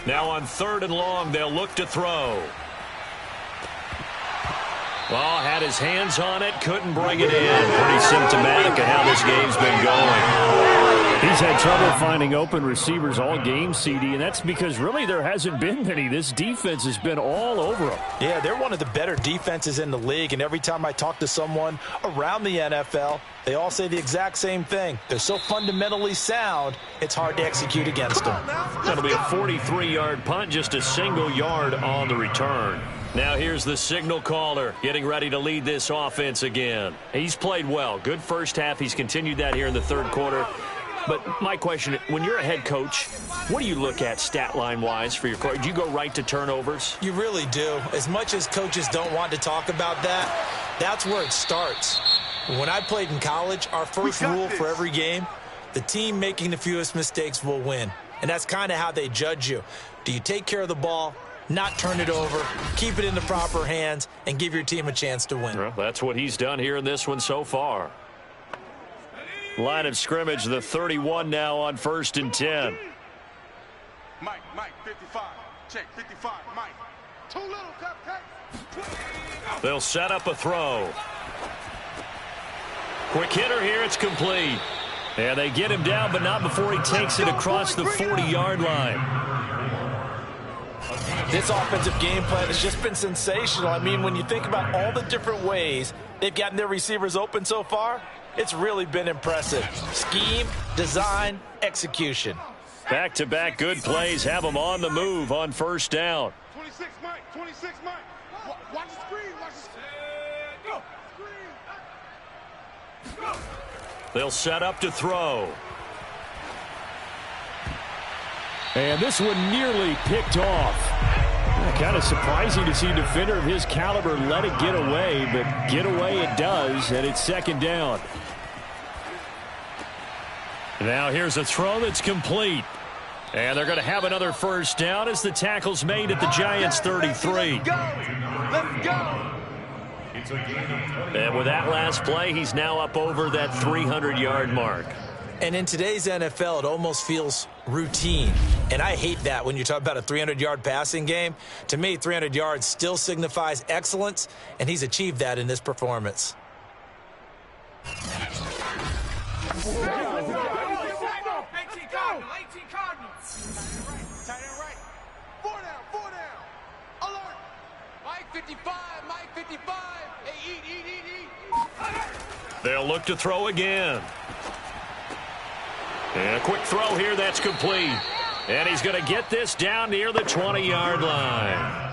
Now on 3rd and long, they'll look to throw. Well, had his hands on it, couldn't bring it in. Pretty symptomatic of how this game's been going. He's had trouble finding open receivers all game, CD, and that's because really there hasn't been many. This defense has been all over him. Yeah, they're one of the better defenses in the league, and every time I talk to someone around the NFL, they all say the exact same thing. They're so fundamentally sound, it's hard to execute against them. That'll be a 43-yard punt, just a single yard on the return. Now here's the signal caller getting ready to lead this offense again. He's played well. Good first half. He's continued that here in the 3rd quarter. But my question, when you're a head coach, what do you look at stat line-wise for your coach? Do you go right to turnovers? You really do. As much as coaches don't want to talk about that, that's where it starts. When I played in college, our first rule for every game, the team making the fewest mistakes will win. And that's kind of how they judge you. Do you take care of the ball, not turn it over, keep it in the proper hands, and give your team a chance to win? Well, that's what he's done here in this one so far. Line of scrimmage, the 31 now on 1st and 10. Mike, 55. Check, 55, Mike. Too little, They'll set up a throw. Quick hitter here, it's complete. And they get him down, but not before he takes it across the 40-yard line. This offensive game plan has just been sensational. I mean, when you think about all the different ways they've gotten their receivers open so far, it's really been impressive. Scheme, design, execution. Back-to-back good plays have them on the move on 1st down. 26, Mike. 26, Mike. Watch the screen. Watch the screen. Go. They'll set up to throw. And this one nearly picked off. Kind of surprising to see a defender of his caliber let it get away, but get away it does, and it's 2nd down. Now here's a throw that's complete. And they're going to have another 1st down as the tackle's made at the Giants' 33. Let's go. And with that last play, he's now up over that 300-yard mark. And in today's NFL, it almost feels routine. And I hate that when you talk about a 300-yard passing game. To me, 300 yards still signifies excellence, and he's achieved that in this performance. 18 Cardinals. Tight end right. 4 down. Alert. Mike 55, Mike 55. Hey, eat. They'll look to throw again. And a quick throw here, that's complete. And he's going to get this down near the 20-yard line.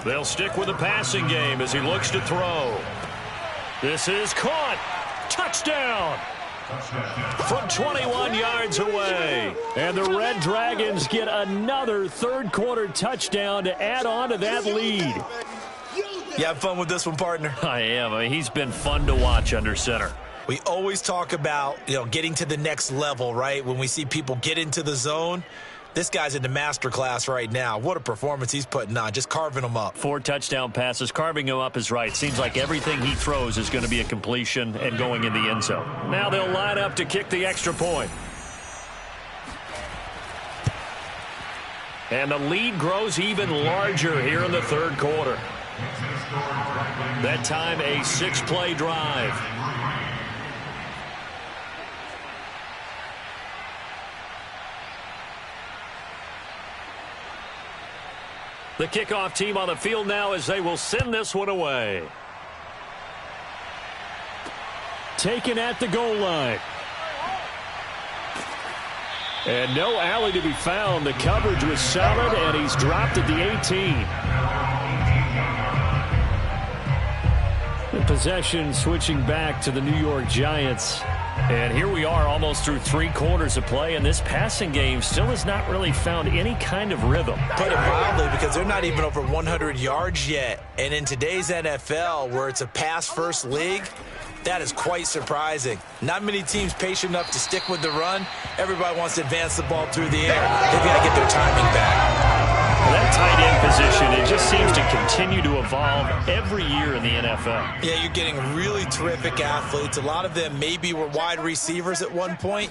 They'll stick with the passing game as he looks to throw. This is caught. Touchdown. From 21 yards away. And the Red Dragons get another third-quarter touchdown to add on to that lead. You have fun with this one, partner? I am. I mean, he's been fun to watch under center. We always talk about, getting to the next level, right? When we see people get into the zone, this guy's in the master class right now. What a performance he's putting on, just carving them up. 4 touchdown passes. Carving him up is right. Seems like everything he throws is going to be a completion and going in the end zone. Now they'll line up to kick the extra point. And the lead grows even larger here in the third quarter. That time, a 6-play drive. The kickoff team on the field now as they will send this one away. Taken at the goal line. And no alley to be found. The coverage was solid, and he's dropped at the 18. The possession switching back to the New York Giants. And here we are almost through 3 quarters of play, and this passing game still has not really found any kind of rhythm. Put it mildly, because they're not even over 100 yards yet. And in today's NFL, where it's a pass-first league, that is quite surprising. Not many teams patient enough to stick with the run. Everybody wants to advance the ball through the air. They've got to get their timing back. That tight end position, it just seems to continue to evolve every year in the NFL. Yeah, you're getting really terrific athletes. A lot of them maybe were wide receivers at one point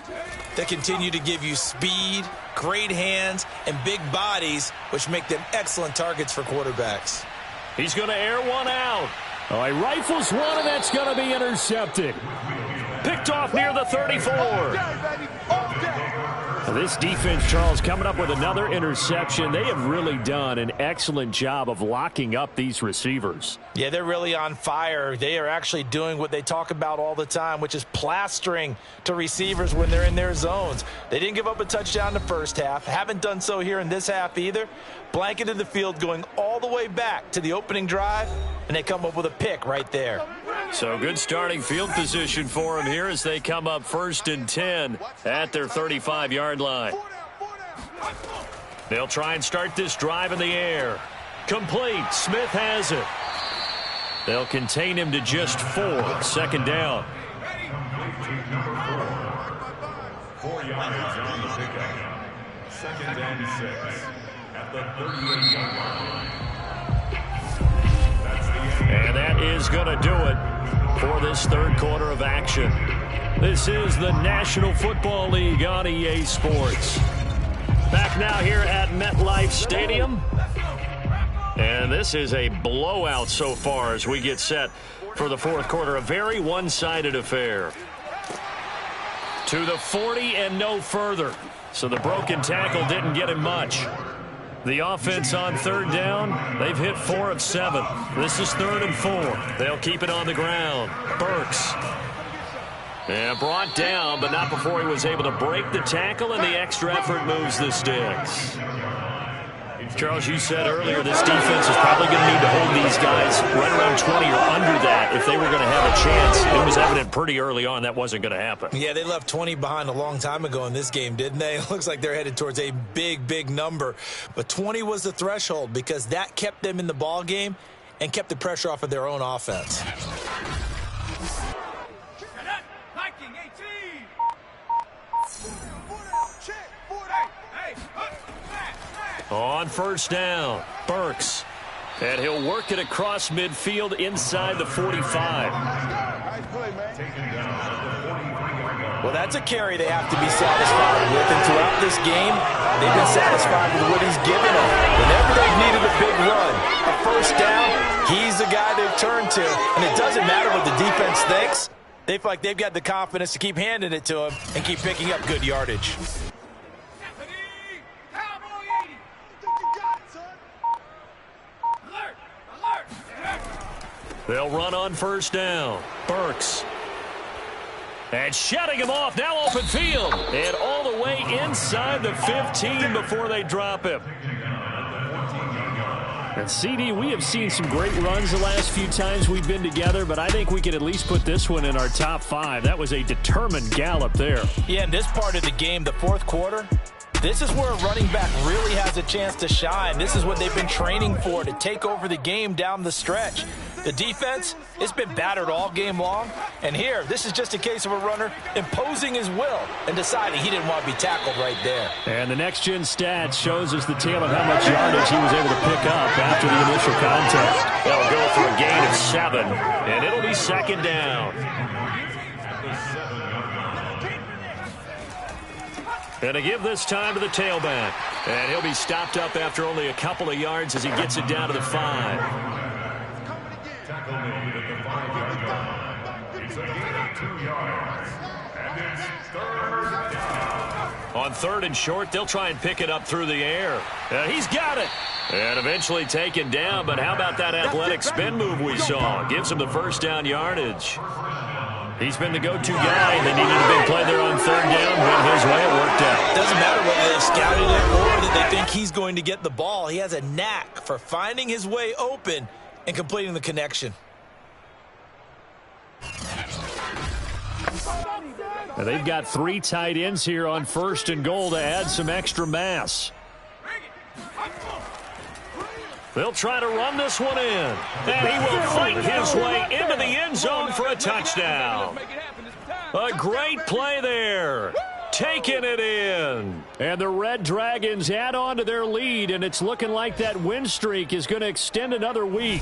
that continue to give you speed, great hands, and big bodies, which make them excellent targets for quarterbacks. He's going to air one out. Oh, he rifles one, and that's going to be intercepted. Picked off near the 34. This defense, Charles, coming up with another interception. They have really done an excellent job of locking up these receivers. Yeah, they're really on fire. They are actually doing what they talk about all the time, which is plastering to receivers when they're in their zones. They didn't give up a touchdown in the first half. Haven't done so here in this half either. Blanketed the field going all the way back to the opening drive, and they come up with a pick right there. So good starting field position for them here as they come up 1st and 10 at their 35-yard line. They'll try and start this drive in the air. Complete. Smith has it. They'll contain him to just 4. 2nd down. 4 yards on the pickup. 2nd and 6 at the 38-yard line. And that is going to do it for this third quarter of action. This is the National Football League on EA Sports. Back now here at MetLife Stadium. And this is a blowout so far as we get set for the fourth quarter. A very one-sided affair. To the 40 and no further. So the broken tackle didn't get him much. The offense on 3rd down, they've hit 4 of 7. This is 3rd and 4. They'll keep it on the ground. Burks. And brought down, but not before he was able to break the tackle, and the extra effort moves the sticks. Charles, you said earlier this defense is probably going to need to hold these guys right around 20 or under that if they were going to have a chance. It was evident pretty early on that wasn't going to happen. Yeah, they left 20 behind a long time ago in this game, didn't they? It looks like they're headed towards a big, big number. But 20 was the threshold because that kept them in the ball game and kept the pressure off of their own offense. On 1st down, Burks. And he'll work it across midfield inside the 45. Well, that's a carry they have to be satisfied with. And throughout this game, they've been satisfied with what he's given them. Whenever they've needed a big run, a first down, he's the guy they've turned to. And it doesn't matter what the defense thinks. They feel like they've got the confidence to keep handing it to him and keep picking up good yardage. They'll run on first down. Burks. And shutting him off. Now open field. And all the way inside the 15 before they drop him. And CD, we have seen some great runs the last few times we've been together, but I think we can at least put this one in our top 5. That was a determined gallop there. Yeah, in this part of the game, the fourth quarter, this is where a running back really has a chance to shine. This is what they've been training for, to take over the game down the stretch. The defense, it's been battered all game long. And here, this is just a case of a runner imposing his will and deciding he didn't want to be tackled right there. And the next-gen stats shows us the tale of how much yardage he was able to pick up after the initial contest. They'll go for a gain of 7, and it'll be second down. And to give this time to the tailback. And he'll be stopped up after only a couple of yards as he gets it down to the 5. Tackle made at the 5-yard line. It's a gain of 2 yards. And it's third down. On third and short, they'll try and pick it up through the air. He's got it. And eventually taken down, but how about that athletic spin move we saw? Gives him the first down yardage. He's been the go-to guy, and they needed a big play there on third down. Went his way, it worked out. Doesn't matter whether they've scouted it or that they think he's going to get the ball. He has a knack for finding his way open and completing the connection. Now they've got 3 tight ends here on first and goal to add some extra mass. They'll try to run this one in. And he will fight his way into the end zone for a touchdown. A great play there. Taking it in. And the Red Dragons add on to their lead, and it's looking like that win streak is going to extend another week.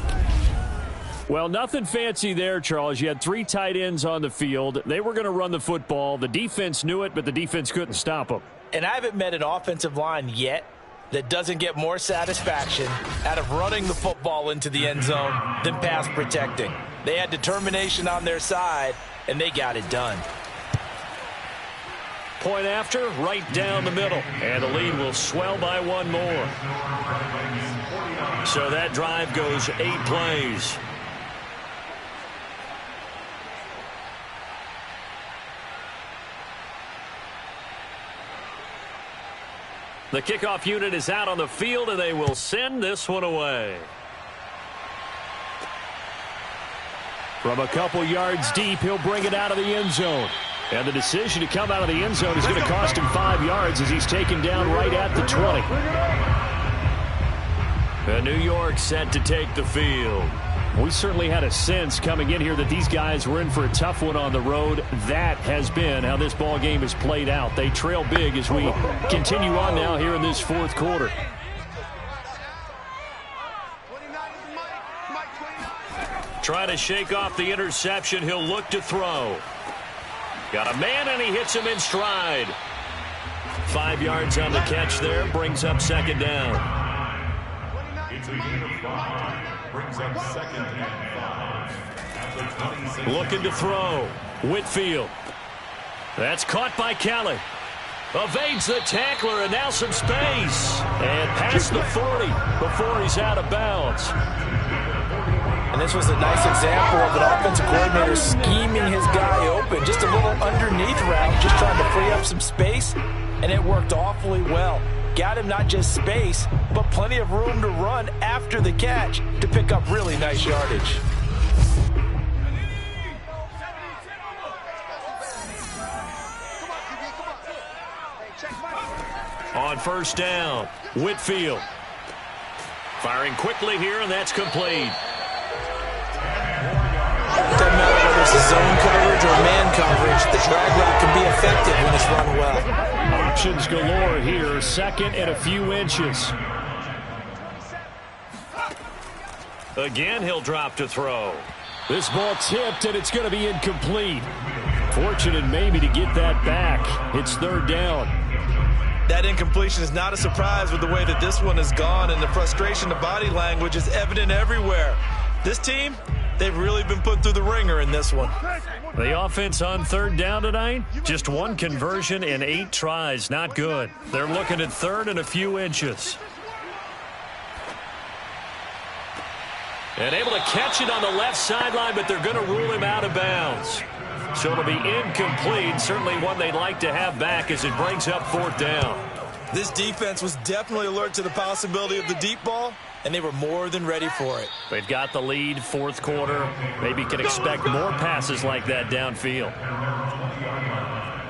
Well, nothing fancy there, Charles. You had 3 tight ends on the field. They were going to run the football. The defense knew it, but the defense couldn't stop them. And I haven't met an offensive line yet that doesn't get more satisfaction out of running the football into the end zone than pass protecting. They had determination on their side, and they got it done. Point after, right down the middle. And the lead will swell by 1 more. So that drive goes 8 plays. The kickoff unit is out on the field, and they will send this one away. From a couple yards deep, he'll bring it out of the end zone. And the decision to come out of the end zone is going to cost him 5 yards as he's taken down right at the 20. And New York set to take the field. We certainly had a sense coming in here that these guys were in for a tough one on the road. That has been how this ball game has played out. They trail big as we continue on now here in this fourth quarter. Trying to shake off the interception. He'll look to throw. Got a man, and he hits him in stride. 5 yards on the catch there. Brings up second down. It's a gain of 5. Brings up second and 5. At the 26. Looking to throw. Whitfield. That's caught by Kelly. Evades the tackler, and now some space. And past the 40 before he's out of bounds. And this was a nice example of an offensive coordinator scheming his guy open. Just a little underneath route, just trying to free up some space, and it worked awfully well. Got him not just space, but plenty of room to run after the catch to pick up really nice yardage. On first down, Whitfield. Firing quickly here, and that's complete. Doesn't matter whether it's zone coverage or man coverage, the drag route can be effective when it's run well. Options galore here, second and a few inches. Again, he'll drop to throw. This ball tipped, and it's going to be incomplete. Fortunate maybe to get that back. It's third down. That incompletion is not a surprise with the way that this one has gone, and the frustration, the body language is evident everywhere. This team, they've really been put through the ringer in this one. The offense on third down tonight, just one conversion in 8 tries. Not good. They're looking at third and a few inches. And able to catch it on the left sideline, but they're going to rule him out of bounds. So it'll be incomplete. Certainly one they'd like to have back as it brings up fourth down. This defense was definitely alert to the possibility of the deep ball, and they were more than ready for it. They've got the lead, fourth quarter. Maybe can expect more passes like that downfield.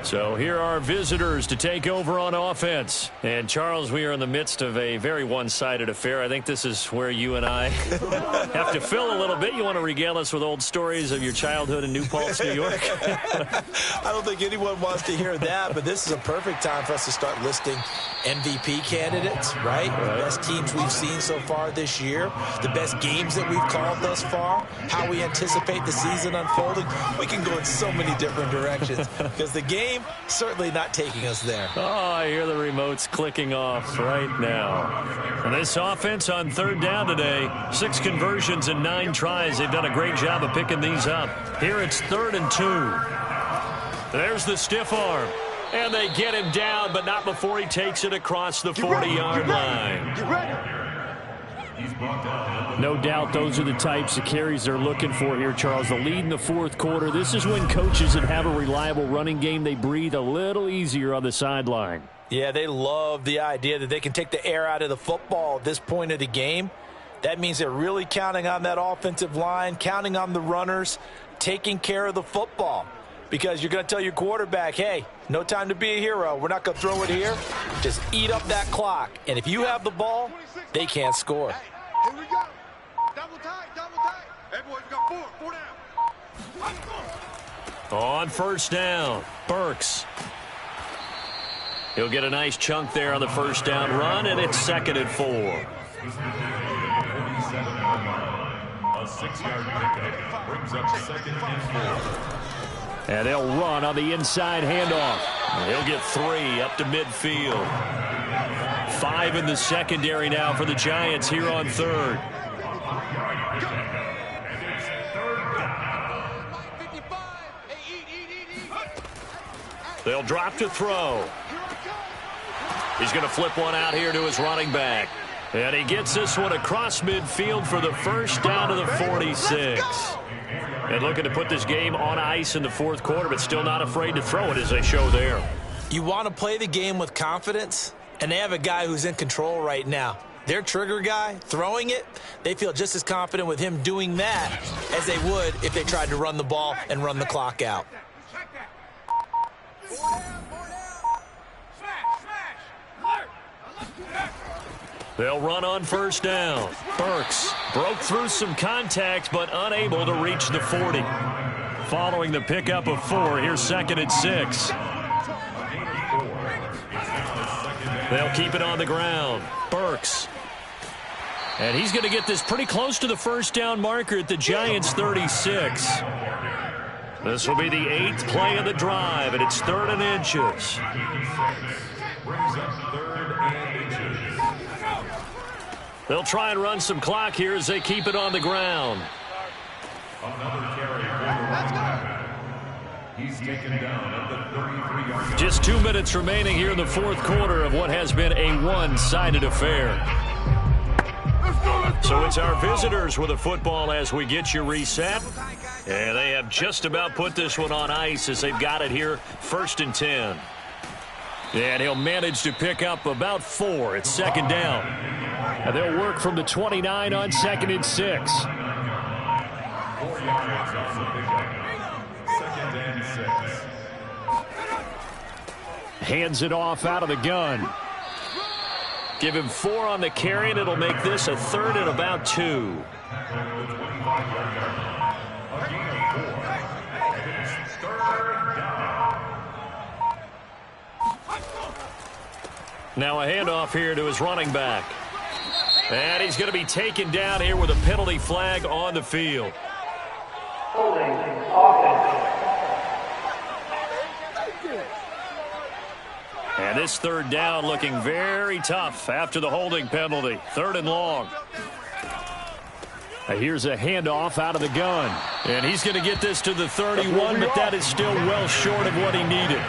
So here are visitors to take over on offense. And, Charles, we are in the midst of a very one-sided affair. I think this is where you and I have to fill a little bit. You want to regale us with old stories of your childhood in New Paltz, New York? I don't think anyone wants to hear that, but this is a perfect time for us to start listing MVP candidates, right? The best teams we've seen so far this year, the best games that we've called thus far, how we anticipate the season unfolding. We can go in so many different directions because the game certainly not taking us there. Oh, I hear the remotes clicking off right now. And this offense on third down today, 6 conversions and 9 tries. They've done a great job of picking these up. Here it's 3rd and 2. There's the stiff arm. And they get him down, but not before he takes it across the 40-yard line. Get ready. No doubt those are the types of carries they're looking for here, Charles. The lead in the fourth quarter. This is when coaches that have a reliable running game, they breathe a little easier on the sideline. Yeah, they love the idea that they can take the air out of the football at this point of the game. That means they're really counting on that offensive line, counting on the runners, taking care of the football. Because you're going to tell your quarterback, hey, no time to be a hero. We're not going to throw it here. Just eat up that clock. And if you have the ball, they can't score. Here we go. Double tight, double tight. Hey, boys, we got 4 down. On first down, Burks. He'll get a nice chunk there on the first down run, and it's 2nd and 4. A 6-yard pickup brings up 2nd and 4. And they'll run on the inside handoff. He'll get 3 up to midfield. 5 in the secondary now for the Giants here on third. They'll drop to throw. He's going to flip one out here to his running back. And he gets this one across midfield for the first down to the 46. And looking to put this game on ice in the fourth quarter, but still not afraid to throw it as they show there. You want to play the game with confidence, and they have a guy who's in control right now. Their trigger guy, throwing it, they feel just as confident with him doing that as they would if they tried to run the ball and run the clock out. They'll run on first down. Burks broke through some contact, but unable to reach the 40. Following the pickup of 4, here's 2nd and 6. They'll keep it on the ground. Burks. And he's going to get this pretty close to the first down marker at the Giants' 36. This will be the 8th play of the drive, and it's 3rd and inches. Brings up 3rd and inches. They'll try and run some clock here as they keep it on the ground. Another carry for the He's taken down at the 33-yard line. Just 2 minutes remaining here in the fourth quarter of what has been a one-sided affair. So it's our visitors with a football as we get you reset. And they have just about put this one on ice as they've got it here, 1st and 10. And he'll manage to pick up about 4. It's 2nd down. And they'll work from the 29 on 2nd and 6. 4 yards off the pickup. 2nd and 6. Hands it off out of the gun. Give him 4 on the carry, and it'll make this a 3rd and about 2. The 25-yard line. A gain of 4. And it's 3rd down. Now a handoff here to his running back. And he's going to be taken down here with a penalty flag on the field. Holding offense. And this third down looking very tough after the holding penalty. 3rd and long. Here's a handoff out of the gun. And he's going to get this to the 31, but that is still well short of what he needed.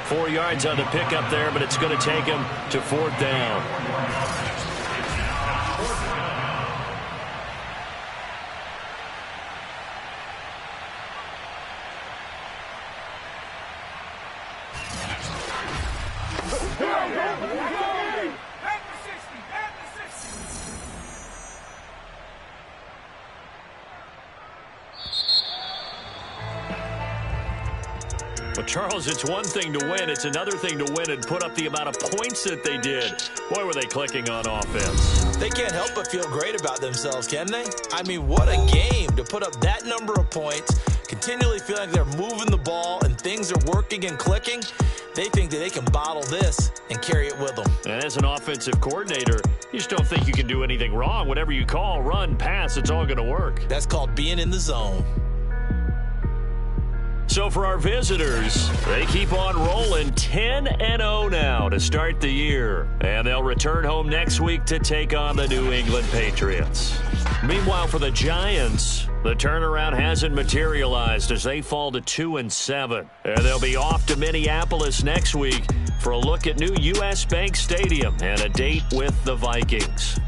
4 yards on the pickup there, but it's going to take him to 4th down. Well, Charles, it's one thing to win. It's another thing to win and put up the amount of points that they did. Boy, were they clicking on offense. They can't help but feel great about themselves, can they? I mean, what a game to put up that number of points, continually feeling like they're moving the ball and things are working and clicking. They think that they can bottle this and carry it with them. And as an offensive coordinator, you just don't think you can do anything wrong. Whatever you call, run, pass, it's all going to work. That's called being in the zone. So for our visitors, they keep on rolling 10-0 now to start the year. And they'll return home next week to take on the New England Patriots. Meanwhile, for the Giants, the turnaround hasn't materialized as they fall to 2-7. And they'll be off to Minneapolis next week for a look at new U.S. Bank Stadium and a date with the Vikings.